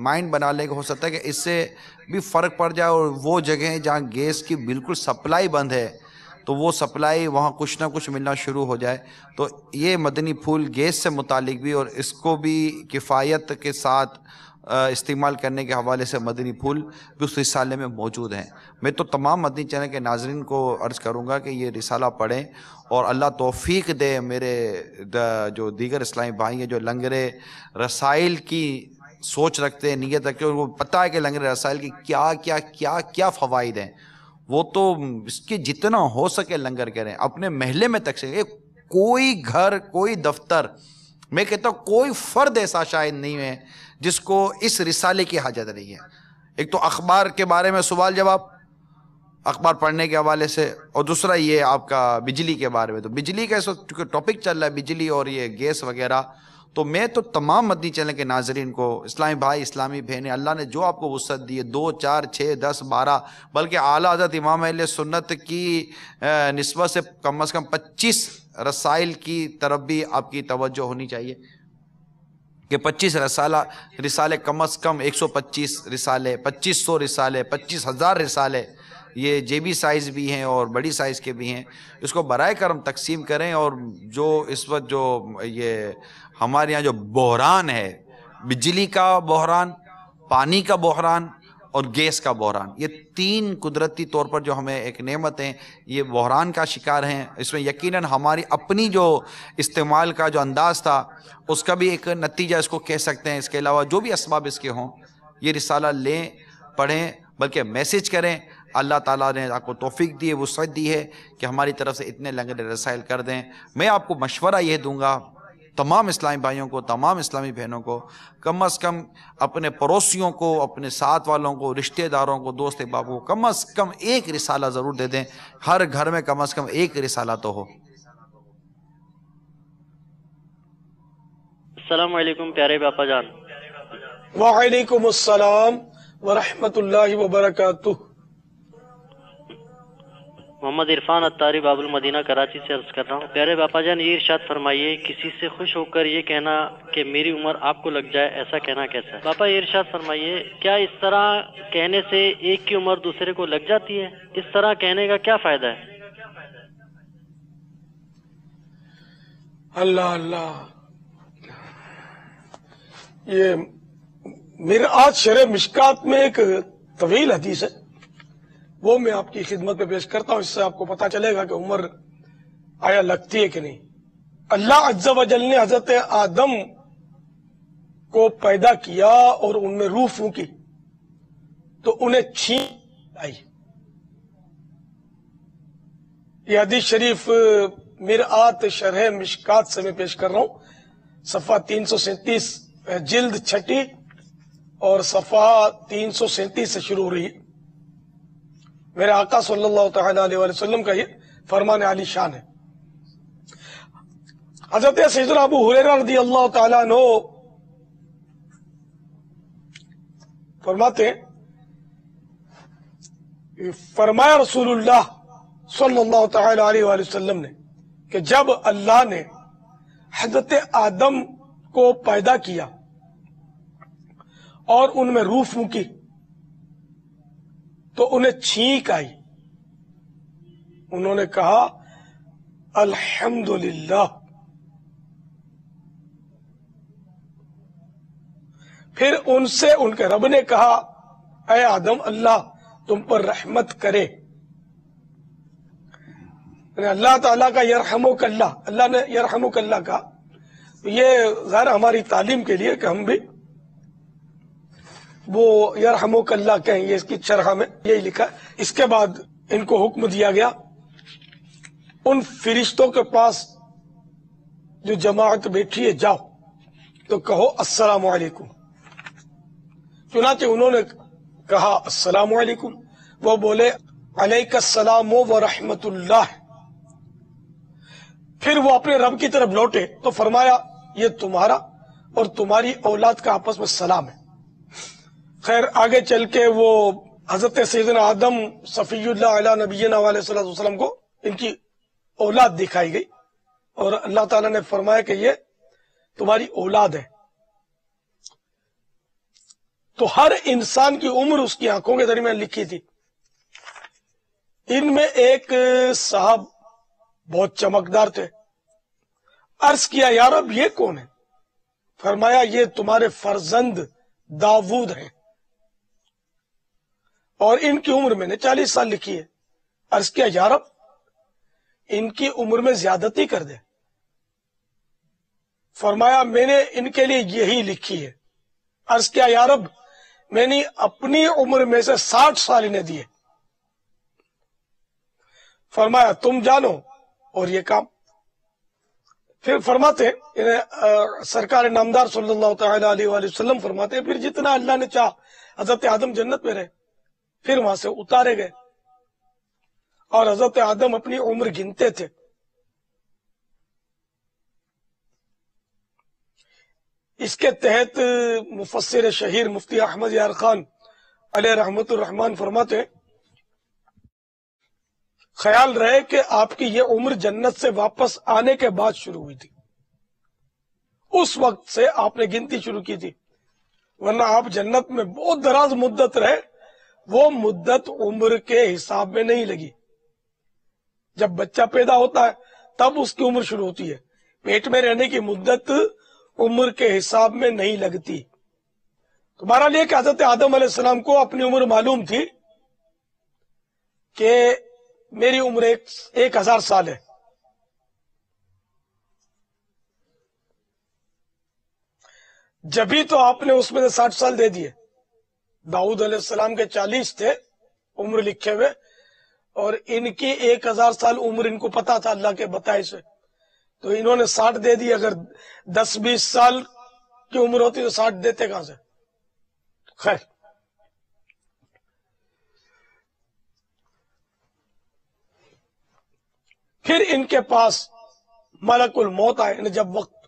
مائنڈ بنا لیں کہ ہو سکتا ہے کہ اس سے بھی فرق پڑ جائے، اور وہ جگہیں جہاں گیس کی بالکل سپلائی بند ہے تو وہ سپلائی وہاں کچھ نہ کچھ ملنا شروع ہو جائے. تو یہ مدنی پھول گیس سے متعلق بھی، اور اس کو بھی کفایت کے ساتھ استعمال کرنے کے حوالے سے مدنی پھول بھی اس رسالے میں موجود ہیں. میں تو تمام مدنی چینل کے ناظرین کو عرض کروں گا کہ یہ رسالہ پڑھیں، اور اللہ توفیق دے میرے جو دیگر اسلامی بھائی ہیں جو لنگر رسائل کی سوچ رکھتے ہیں، نیت رکھتے ہیں، ان کو پتہ ہے کہ لنگر رسائل کی کیا کیا کیا کیا فوائد ہیں. وہ تو اس کے جتنا ہو سکے لنگر کریں، اپنے محلے میں تقسیم. کوئی گھر، کوئی دفتر، میں کہتا ہوں کوئی فرد ایسا شاید نہیں ہے جس کو اس رسالے کی حاجت نہیں ہے. ایک تو اخبار کے بارے میں سوال جواب، اخبار پڑھنے کے حوالے سے، اور دوسرا یہ آپ کا بجلی کے بارے میں. تو بجلی کا اس وقت ٹاپک چل رہا ہے، بجلی اور یہ گیس وغیرہ، تو میں تو تمام مدنی چینل کے ناظرین کو، اسلامی بھائی اسلامی بہنیں، اللہ نے جو آپ کو وسعت دی ہے 2 4 6 10 12، بلکہ اعلیٰ حضرت امام اہل سنت کی نسبت سے کم از کم 25 رسائل کی طرف بھی آپ کی توجہ ہونی چاہیے کہ 25 رسالے کم از کم 125 رسالے، 2500 رسالے، 25,000 رسالے، یہ جیبی سائز بھی ہیں اور بڑی سائز کے بھی ہیں. اس کو برائے کرم تقسیم کریں. اور جو اس وقت جو یہ ہمارے یہاں جو بحران ہے، بجلی کا بحران، پانی کا بحران اور گیس کا بحران، یہ 3 قدرتی طور پر جو ہمیں ایک نعمت ہیں، یہ بحران کا شکار ہیں. اس میں یقیناً ہماری اپنی جو استعمال کا جو انداز تھا اس کا بھی ایک نتیجہ اس کو کہہ سکتے ہیں. اس کے علاوہ جو بھی اسباب اس کے ہوں، یہ رسالہ لیں، پڑھیں، بلکہ میسیج کریں. اللہ تعالیٰ نے آپ کو توفیق دی ہے، وسعت دی ہے کہ ہماری طرف سے اتنے لنگر رسائل کر دیں. میں آپ کو مشورہ یہ دوں گا، تمام اسلامی بھائیوں کو، تمام اسلامی بہنوں کو، کم از کم اپنے پڑوسیوں کو، اپنے ساتھ والوں کو، رشتہ داروں کو، دوست احباب کو کم از کم 1 رسالہ ضرور دے دیں. ہر گھر میں کم از کم 1 رسالہ تو ہو. السلام علیکم پیارے باپا جان. وعلیکم السلام ورحمۃ اللہ وبرکاتہ. محمد عرفان اتاری باب المدینہ کراچی سے عرض کر رہا ہوں. پیارے باپا جان یہ ارشاد فرمائیے، کسی سے خوش ہو کر یہ کہنا کہ میری عمر آپ کو لگ جائے، ایسا کہنا کیسا ہے؟ باپا یہ ارشاد فرمائیے، کیا اس طرح کہنے سے ایک کی عمر دوسرے کو لگ جاتی ہے؟ اس طرح کہنے کا کیا فائدہ ہے؟ اللہ اللہ، یہ مرآت شرح مشکات میں ایک طویل حدیث ہے، وہ میں آپ کی خدمت میں پیش کرتا ہوں. اس سے آپ کو پتا چلے گا کہ عمر آیا لگتی ہے کہ نہیں. اللہ عز و جل نے حضرت آدم کو پیدا کیا اور ان میں روح پھونکی تو انہیں چھینک آئی. یہ حدیث شریف مرآت شرح مشکات سے میں پیش کر رہا ہوں. صفحہ 337 جلد 6 اور صفحہ 337 سے شروع ہو رہی ہے. میرے آقا صلی اللہ تعالی علیہ وسلم کا یہ فرمان علی شان ہے. حضرت سیدنا ابو ہریرہ رضی اللہ تعالیٰ عنہ فرماتے ہیں، فرمایا رسول اللہ صلی اللہ تعالی علیہ وسلم نے کہ جب اللہ نے حضرت آدم کو پیدا کیا اور ان میں روح پھونکی تو انہیں چھینک آئی. انہوں نے کہا الحمدللہ. پھر ان سے ان کے رب نے کہا اے آدم اللہ تم پر رحمت کرے. اللہ تعالیٰ کا یرحمک اللہ، اللہ نے یرحمک اللہ کہا. یہ غیر ہماری تعلیم کے لیے کہ ہم بھی وہ یرحمک اللہ کہیں، یہ اس کی شرح میں یہی لکھا ہے. اس کے بعد ان کو حکم دیا گیا ان فرشتوں کے پاس جو جماعت بیٹھی ہے جاؤ تو کہو السلام علیکم. چنانچہ انہوں نے کہا السلام علیکم. وہ بولے علیک السلام ورحمۃ اللہ. پھر وہ اپنے رب کی طرف لوٹے تو فرمایا یہ تمہارا اور تمہاری اولاد کا آپس میں سلام ہے. خیر آگے چل کے وہ حضرت سیدنا آدم صفی اللہ علیہ نبینا علیہ صلی اللہ علیہ وسلم کو ان کی اولاد دکھائی گئی اور اللہ تعالیٰ نے فرمایا کہ یہ تمہاری اولاد ہے. تو ہر انسان کی عمر اس کی آنکھوں کے درمیان لکھی تھی. ان میں ایک صاحب بہت چمکدار تھے. عرض کیا یا رب یہ کون ہے؟ فرمایا یہ تمہارے فرزند داود ہیں اور ان کی عمر میں نے 40 سال لکھی ہے. عرض کیا یا رب ان کی عمر میں زیادتی کر دے. فرمایا میں نے ان کے لیے یہی لکھی ہے. عرض کیا یا رب میں نے اپنی عمر میں سے 60 سال انہیں دیے. فرمایا تم جانو اور یہ کام. پھر فرماتے سرکار نامدار صلی اللہ تعالی علیہ وآلہ وسلم فرماتے پھر جتنا اللہ نے چاہ حضرت آدم جنت میں رہے، پھر وہاں سے اتارے گئے. اور حضرت آدم اپنی عمر گنتے تھے. اس کے تحت مفسر شہیر مفتی احمد یار خان علیہ رحمت الرحمان فرماتے ہیں خیال رہے کہ آپ کی یہ عمر جنت سے واپس آنے کے بعد شروع ہوئی تھی. اس وقت سے آپ نے گنتی شروع کی تھی، ورنہ آپ جنت میں بہت دراز مدت رہے. وہ مدت عمر کے حساب میں نہیں لگی. جب بچہ پیدا ہوتا ہے تب اس کی عمر شروع ہوتی ہے. پیٹ میں رہنے کی مدت عمر کے حساب میں نہیں لگتی. تمہارا لیے کہ حضرت آدم علیہ السلام کو اپنی عمر معلوم تھی کہ میری عمر 1000 سال ہے. جبھی تو آپ نے اس میں سے 60 سال دے دیے. داؤد علیہ السلام کے 40 تھے عمر لکھے ہوئے، اور ان کی 1000 سال عمر ان کو پتا تھا اللہ کے بتائے سے، تو انہوں نے 60 دے دی. اگر 10-20 سال کی عمر ہوتی تو 60 دیتے کہاں سے؟ خیر، پھر ان کے پاس ملک الموت آئے. جب وقت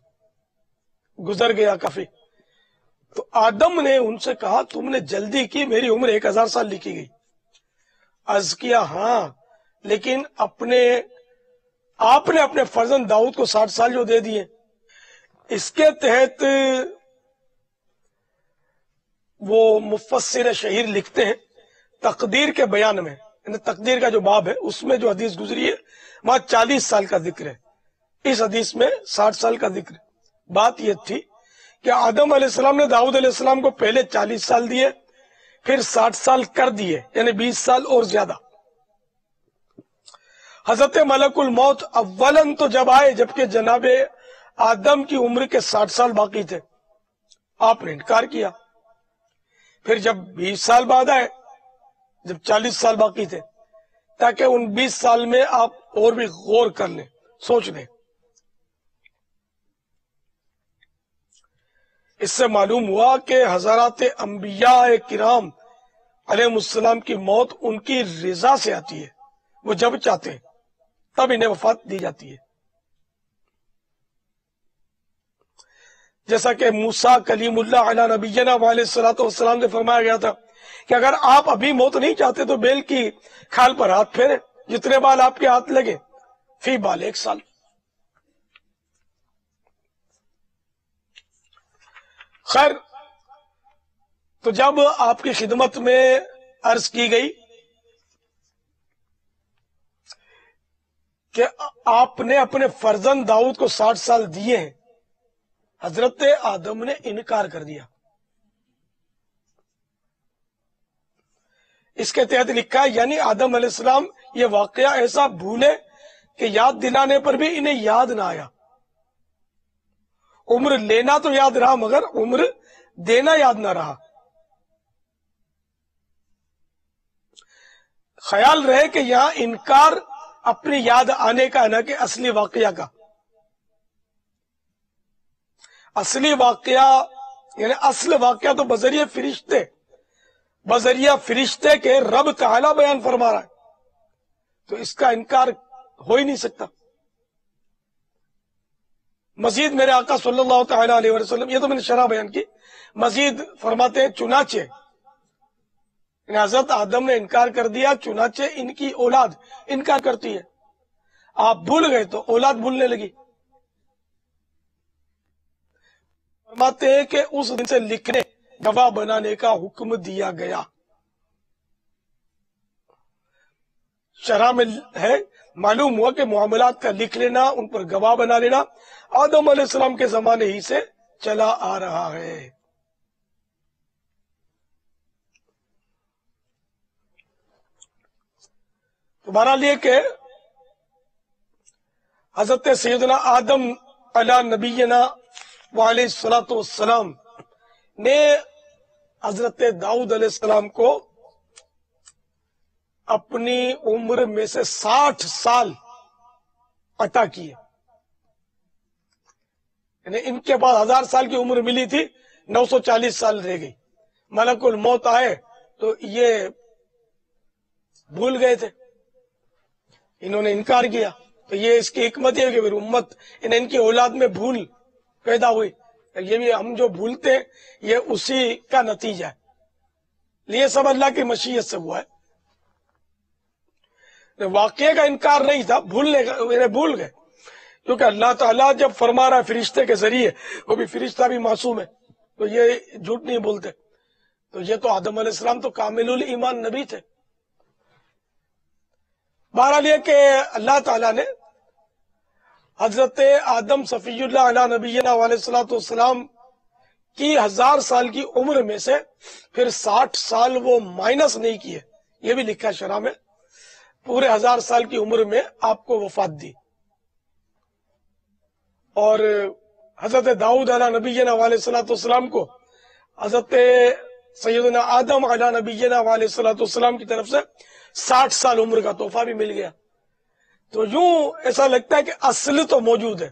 گزر گیا کافی، تو آدم نے ان سے کہا تم نے جلدی کی، میری عمر 1000 سال لکھی گئی. عرض کیا ہاں، لیکن آپ نے اپنے فرزند داؤد کو 60 سال جو دے دیے. اس کے تحت وہ مفسر شہیر لکھتے ہیں تقدیر کے بیان میں، یعنی تقدیر کا جو باب ہے اس میں جو حدیث گزری ہے وہاں 40 سال کا ذکر ہے، اس حدیث میں 60 سال کا ذکر ہے. بات یہ تھی کہ آدم علیہ السلام نے داؤد علیہ السلام کو پہلے 40 سال دیے، پھر 60 سال کر دیے، یعنی 20 سال اور زیادہ. حضرت ملک الموت اولن تو جب آئے جبکہ جناب آدم کی عمر کے 60 سال باقی تھے، آپ نے انکار کیا. پھر جب 20 سال بعد آئے جب 40 سال باقی تھے، تاکہ ان 20 سال میں آپ اور بھی غور کر لیں، سوچ لیں. اس سے معلوم ہوا کہ حضرات انبیاء کرام علیہ السلام کی موت ان کی رضا سے آتی ہے. وہ جب چاہتے ہیں تب انہیں وفات دی جاتی ہے. جیسا کہ موسیٰ کلیم اللہ علیہ نبینا علیہ السلام سے فرمایا گیا تھا کہ اگر آپ ابھی موت نہیں چاہتے تو بیل کی کھال پر ہاتھ پھیرے، جتنے بال آپ کے ہاتھ لگے فی بال 1 سال. خیر، تو جب آپ کی خدمت میں عرض کی گئی کہ آپ نے اپنے فرزند داؤد کو 60 سال دیے ہیں، حضرت آدم نے انکار کر دیا. اس کے تحت لکھا ہے یعنی آدم علیہ السلام یہ واقعہ ایسا بھولے کہ یاد دلانے پر بھی انہیں یاد نہ آیا. عمر لینا تو یاد رہا مگر عمر دینا یاد نہ رہا. خیال رہے کہ یہاں انکار اپنی یاد آنے کا ہے نہ کہ اصلی واقعہ کا. اصلی واقعہ یعنی اصل واقعہ تو بذریعہ فرشتے کے رب تعالی بیان فرما رہا ہے، تو اس کا انکار ہو ہی نہیں سکتا. مزید میرے آقا صلی اللہ تعالی علیہ وسلم، یہ تو میں نے شرح بیان کی، مزید فرماتے ہیں چنانچہ حضرت آدم نے انکار کر دیا، چنانچہ ان کی اولاد انکار کرتی ہے. آپ بھول گئے تو اولاد بھولنے لگی. فرماتے ہیں کہ اس دن سے لکھنے گواہ بنانے کا حکم دیا گیا. شرح میں ہے معلوم ہوا کہ معاملات کا لکھ لینا، ان پر گواہ بنا لینا آدم علیہ السلام کے زمانے ہی سے چلا آ رہا ہے. تمہارا لیے کہ حضرت سیدنا آدم علی نبینا وعلیہ الصلوۃ والسلام نے حضرت داؤد علیہ السلام کو اپنی عمر میں سے 60 سال عطا کیے. یعنی ان کے پاس 1000 سال کی عمر ملی تھی، 940 سال رہ گئی. ملک الموت آئے تو یہ بھول گئے تھے. انہوں نے انکار کیا، تو یہ اس کی حکمت ہے کہ پھر امت ان کی اولاد میں بھول پیدا ہوئی. یہ بھی ہم جو بھولتے ہیں یہ اسی کا نتیجہ ہے، یہ سب اللہ کی مشیت سے ہوا ہے. واقعے کا انکار نہیں تھا، بھولنے کا انہیں بھول گئے، کیونکہ اللہ تعالیٰ جب فرما رہا ہے فرشتے کے ذریعے، وہ بھی فرشتہ بھی معصوم ہے تو یہ جھوٹ نہیں بولتے. تو یہ تو آدم علیہ السلام تو کامل الایمان نبی تھے. بہرحال یہ کہ اللہ تعالیٰ نے حضرت آدم صفی اللہ علیہ نبینا علیہ الصلوۃ والسلام کی 1000 سال کی عمر میں سے پھر 60 سال وہ مائنس نہیں کیے، یہ بھی لکھا شرح میں. پورے 1000 سال کی عمر میں آپ کو وفات دی. اور حضرت داؤد علیہ نبینا علیہ الصلوۃ والسلام کو حضرت سیدنا آدم علیہ نبینا علیہ الصلوۃ والسلام کی طرف سے 60 سال عمر کا تحفہ بھی مل گیا. تو یوں ایسا لگتا ہے کہ اصل تو موجود ہے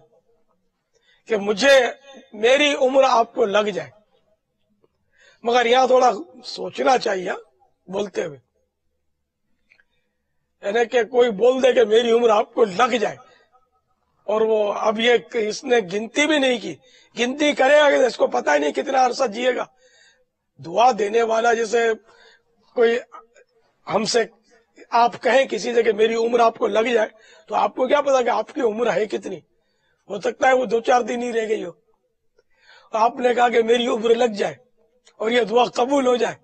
کہ مجھے میری عمر آپ کو لگ جائے، مگر یہاں تھوڑا سوچنا چاہیے بولتے ہوئے، یعنی کہ کوئی بول دے کہ میری عمر آپ کو لگ جائے اور وہ اب یہ اس نے گنتی بھی نہیں کی، گنتی کرے گا کہ اس کو پتہ ہی نہیں کتنا عرصہ جیے گا. دعا دینے والا جیسے کوئی ہم سے آپ کہیں کسی سے کہ میری عمر آپ کو لگ جائے تو آپ کو کیا پتا کہ آپ کی عمر ہے کتنی، ہو سکتا ہے وہ 2-4 دن ہی رہ گئی ہو. آپ نے کہا کہ میری عمر لگ جائے اور یہ دعا قبول ہو جائے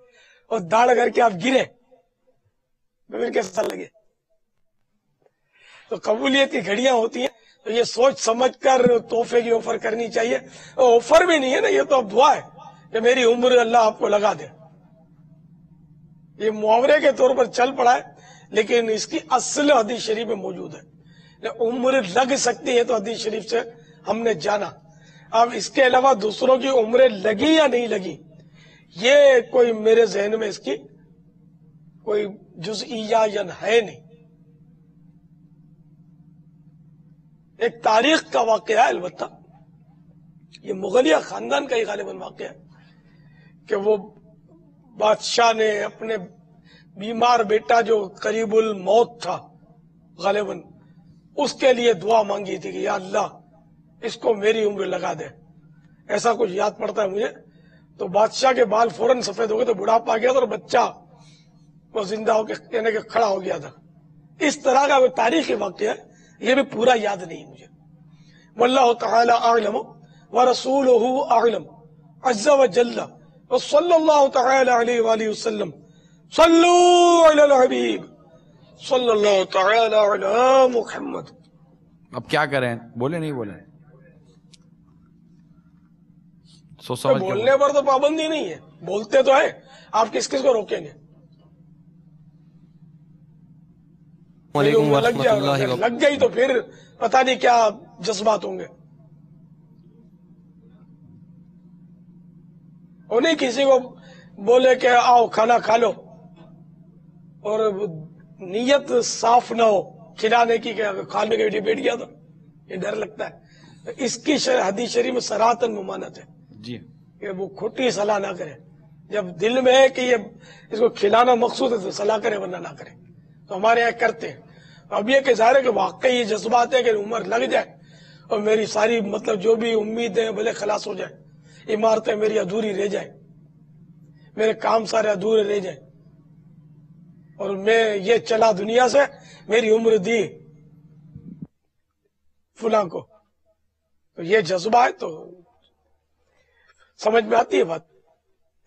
اور داڑھ کر کے آپ گرے تو پھر کیسا لگے. تو قبولیت کی گھڑیاں ہوتی ہیں تو یہ سوچ سمجھ کر تحفے کی آفر کرنی چاہیے. آفر بھی نہیں ہے نا، یہ تو اب دعا ہے کہ میری عمر اللہ آپ کو لگا دے. یہ محاورے کے طور پر چل پڑا ہے لیکن اس کی اصل حدیث شریف میں موجود ہے. عمر لگ سکتی ہے تو حدیث شریف سے ہم نے جانا. اب اس کے علاوہ دوسروں کی عمریں لگی یا نہیں لگی یہ کوئی میرے ذہن میں اس کی کوئی جزئیہ ہے نہیں. ایک تاریخ کا واقعہ ہے، البتہ یہ مغلیہ خاندان کا ہی غالباً واقعہ ہے کہ وہ بادشاہ نے اپنے بیمار بیٹا جو قریب الموت تھا غالباً اس کے لیے دعا مانگی تھی کہ یا اللہ اس کو میری عمر لگا دے. ایسا کچھ یاد پڑتا ہے مجھے. تو بادشاہ کے بال فوراً سفید ہو گئے تو بڑھاپا آ گیا تھا اور بچہ وہ زندہ ہو کے یعنی کہ کھڑا ہو گیا تھا. اس طرح کا وہ تاریخی واقعہ ہے، یہ بھی پورا یاد نہیں مجھے. واللہ تعالی اعلم ورسولہ اعلم عز وجل وصلی اللہ تعالی علیہ وآلہ وسلم. صلو علی الحبیب صلی اللہ تعالی علی محمد. اب کیا کریں، بولے نہیں بولے؟ سوچ سمجھ کے بولنے پر تو پابندی نہیں ہے، بولتے تو ہے، آپ کس کس کو روکیں گے؟ لگ گئی تو پھر پتہ نہیں کیا جذبات ہوں گے. اور نہیں کسی کو بولے کہ آؤ کھانا کھا لو اور نیت صاف نہ ہو کھلانے کی کہ کھانے کے لیے بیٹھ گیا تھا، یہ ڈر لگتا ہے. اس کی حدیث شریف میں صراحتاً ممانعت ہے جی کہ وہ کھوٹی صلاح نہ کرے. جب دل میں ہے کہ یہ اس کو کھلانا مقصود ہے تو صلاح کرے ورنہ نہ کرے. تو ہمارے یہاں کرتے ہیں. اب یہ کہ ظاہر ہے کہ واقعی یہ جذبات ہے کہ عمر لگ جائے اور میری ساری مطلب جو بھی امیدیں بھلے خلاص ہو جائے، عمارتیں میری ادھوری رہ جائیں، میرے کام سارے ادھورے رہ جائیں اور میں یہ چلا دنیا سے، میری عمر دی فلاں کو. تو یہ جذبہ ہے تو سمجھ میں آتی ہے بات،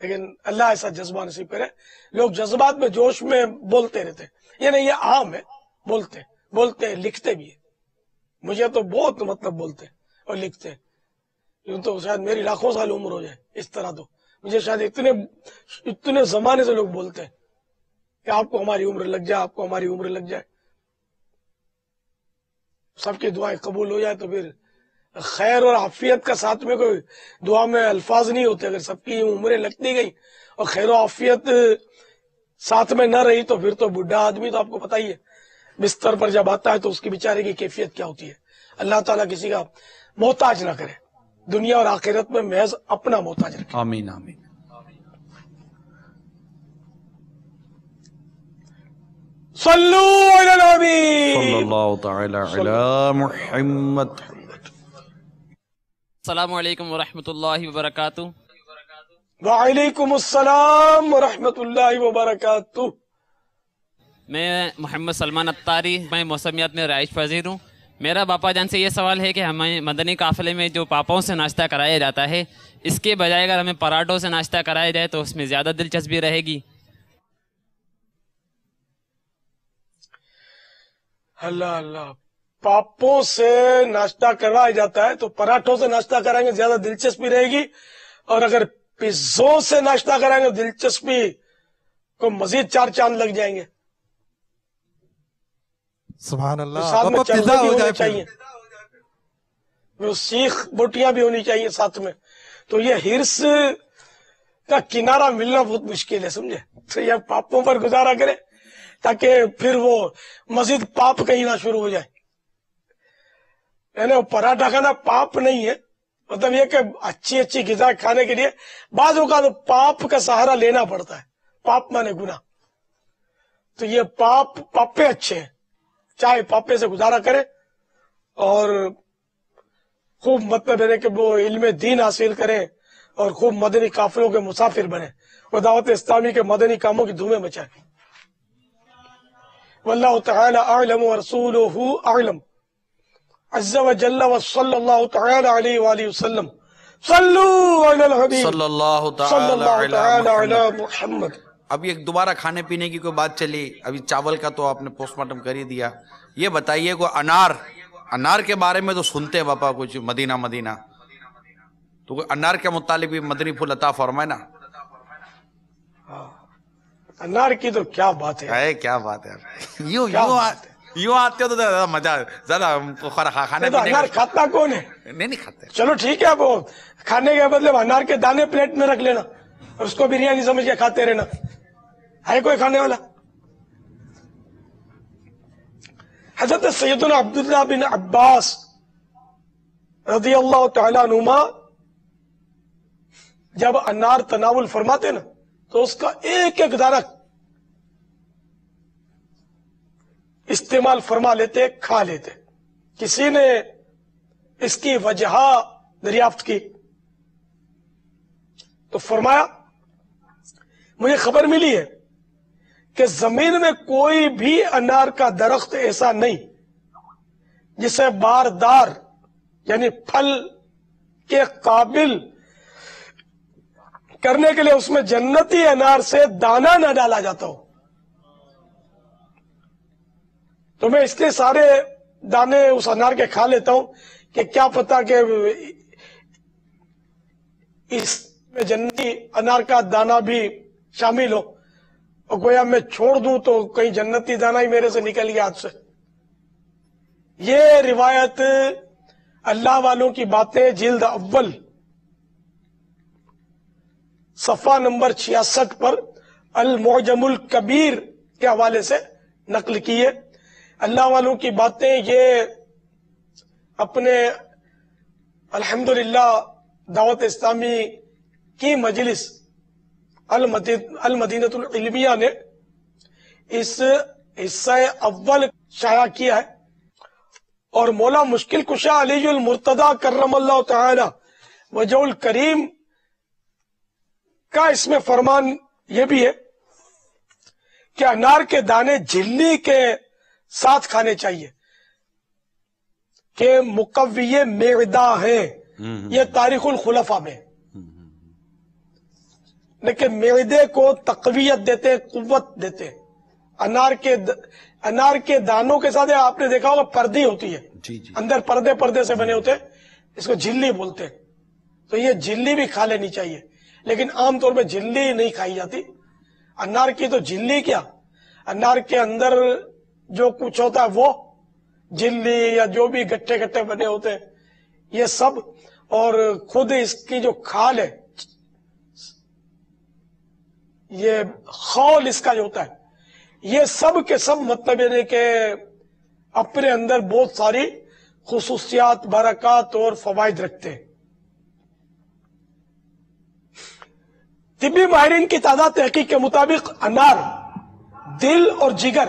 لیکن اللہ ایسا جذبہ نصیب کرے. لوگ جذبات میں جوش میں بولتے رہتے ہیں، یہ نہیں، یہ عام ہے، بولتے ہیں، لکھتے بھی ہیں. مجھے تو بہت مطلب بولتے ہیں اور لکھتے ہیں. یوں تو شاید میری لاکھوں سال عمر ہو جائے. اس طرح تو مجھے شاید اتنے زمانے سے لوگ بولتے ہیں کہ آپ کو ہماری عمر لگ جائے، آپ کو ہماری عمر لگ جائے. سب کی دعائیں قبول ہو جائے تو پھر خیر اور عافیت کا ساتھ میں کوئی دعا میں الفاظ نہیں ہوتے. اگر سب کی عمریں لگتی گئی اور خیر و عافیت ساتھ میں نہ رہی تو پھر تو بڈھا آدمی تو آپ کو پتہ ہی ہے بستر پر جب آتا ہے تو اس کی بیچارے کی کیفیت کیا ہوتی ہے. اللہ تعالیٰ کسی کا محتاج نہ کرے، دنیا اور آخرت میں محض اپنا محتاج رکھے. آمین آمین. صلو علی الحبیب صلی اللہ تعالی علی محمد. السلام علیکم ورحمۃ اللہ وبرکاتہ. وعلیکم السلام ورحمۃ اللہ وبرکاتہ. میں محمد سلمان اتاری، میں موسمیات میں رہائش پذیر ہوں. میرا باپا جان سے یہ سوال ہے کہ ہمیں مدنی قافلے میں جو پاپاؤں سے ناشتہ کرایا جاتا ہے، اس کے بجائے اگر ہمیں پراٹھوں سے ناشتہ کرایا جائے تو اس میں زیادہ دلچسپی رہے گی. اللہ اللہ، پاپوں سے ناشتہ کروایا جاتا ہے تو پراٹھوں سے ناشتہ کرائیں گے زیادہ دلچسپی رہے گی، اور اگر پیزوں سے ناشتہ کرائیں گے دلچسپی کو مزید 4 چاند لگ جائیں گے. سبحان اللہ. ساتھ میں پاپا چلے پیزا بھی ہو ہونے جائے چاہیے، وہ سیخ بوٹیاں بھی ہونی چاہیے ساتھ میں. تو یہ ہرس کا کنارہ ملنا بہت مشکل ہے، سمجھے. تو یہ پاپوں پر گزارا کرے تاکہ پھر وہ مزید پاپ کہیں نہ شروع ہو جائے. یعنی وہ پراٹھا کھانا پاپ نہیں ہے، مطلب یہ کہ اچھی اچھی غذا کھانے کے لیے بعض اوقات پاپ کا سہارا لینا پڑتا ہے. پاپ مانے گناہ. تو یہ پاپے اچھے ہیں، چاہے پاپے سے گزارا کرے اور خوب مطلب ہے کہ وہ علم دین حاصل کریں اور خوب مدنی قافلوں کے مسافر بنے اور دعوت اسلامی کے مدنی کاموں کی دھومیں مچائیں. واللہ تعالی اعلم ورسولہ اعلم عز وجل وصلی اللہ تعالی علیہ وآلہ وسلم. صلو علی الحبیب صلی اللہ صلی اللہ تعالی تعالی علی علی محمد. ابھی ایک دوبارہ کھانے پینے کی کوئی بات چلی، ابھی چاول کا تو آپ نے پوسٹ مارٹم کر ہی دیا. یہ بتائیے کو انار کے بارے میں تو سنتے ہیں باپا کچھ مدینہ تو کوئی انار کے متعلق بھی مدنی پھول عطا فرمائے نا. انار کی تو کیا بات ہے، کیا بات ہے. یوں آتے ہو تو زیادہ مزہ، زیادہ کھانے پینے انار کھاتا کون ہے؟ نہیں کھاتے. چلو ٹھیک ہے، وہ کھانے کے بدلے انار کے دانے پلیٹ میں رکھ لینا اور اس کو بریانی سمجھ کے کھاتے رہنا. ہے کوئی کھانے والا؟ حضرت سیدنا عبداللہ بن عباس رضی اللہ تعالی عنہما جب انار تناول فرماتے نا تو اس کا ایک ایک دانہ استعمال فرما لیتے، کھا لیتے. کسی نے اس کی وجہ دریافت کی تو فرمایا مجھے خبر ملی ہے کہ زمین میں کوئی بھی انار کا درخت ایسا نہیں جسے باردار یعنی پھل کے قابل کرنے کے لیے اس میں جنتی انار سے دانہ نہ ڈالا جاتا ہو. تو میں اس لیے سارے دانے اس انار کے کھا لیتا ہوں کہ کیا پتا کہ اس میں جنتی انار کا دانہ بھی شامل ہو، اور گویا میں چھوڑ دوں تو کہیں جنتی دانہ ہی میرے سے نکل گیا ہاتھ سے. یہ روایت اللہ والوں کی باتیں جلد اول صفحہ نمبر 66 پر المعجم الکبیر کے حوالے سے نقل کی ہے. اللہ والوں کی باتیں یہ اپنے الحمدللہ دعوت اسلامی کی مجلس المدینۃ العلمیہ نے اس حصہ اول شائع کیا ہے، اور مولا مشکل کشا علی المرتضی کرم اللہ تعالی وجہ الکریم کا اس میں فرمان یہ بھی ہے کہ انار کے دانے جھلی کے ساتھ کھانے چاہیے کہ مقوی معدہ ہے. یہ تاریخ الخلفاء میں لیکن معدے کو تقویت دیتے، قوت دیتے. انار کے دانوں کے ساتھ آپ نے دیکھا ہوگا پردی ہوتی ہے، اندر پردے سے بنے ہوتے، اس کو جھلی بولتے. تو یہ جھلی بھی کھا لینی چاہیے، لیکن عام طور پہ جھلی نہیں کھائی جاتی. انار کی تو جھلی کیا، انار کے اندر جو کچھ ہوتا ہے وہ جھلی یا جو بھی گٹھے گٹھے بنے ہوتے ہیں یہ سب، اور خود اس کی جو کھال ہے، یہ خول اس کا جو ہوتا ہے، یہ سب کے سب مطلب یہ کہ اپنے اندر بہت ساری خصوصیات، برکات اور فوائد رکھتے ہیں. طبی ماہرین کی تعداد تحقیق کے مطابق انار دل اور جگر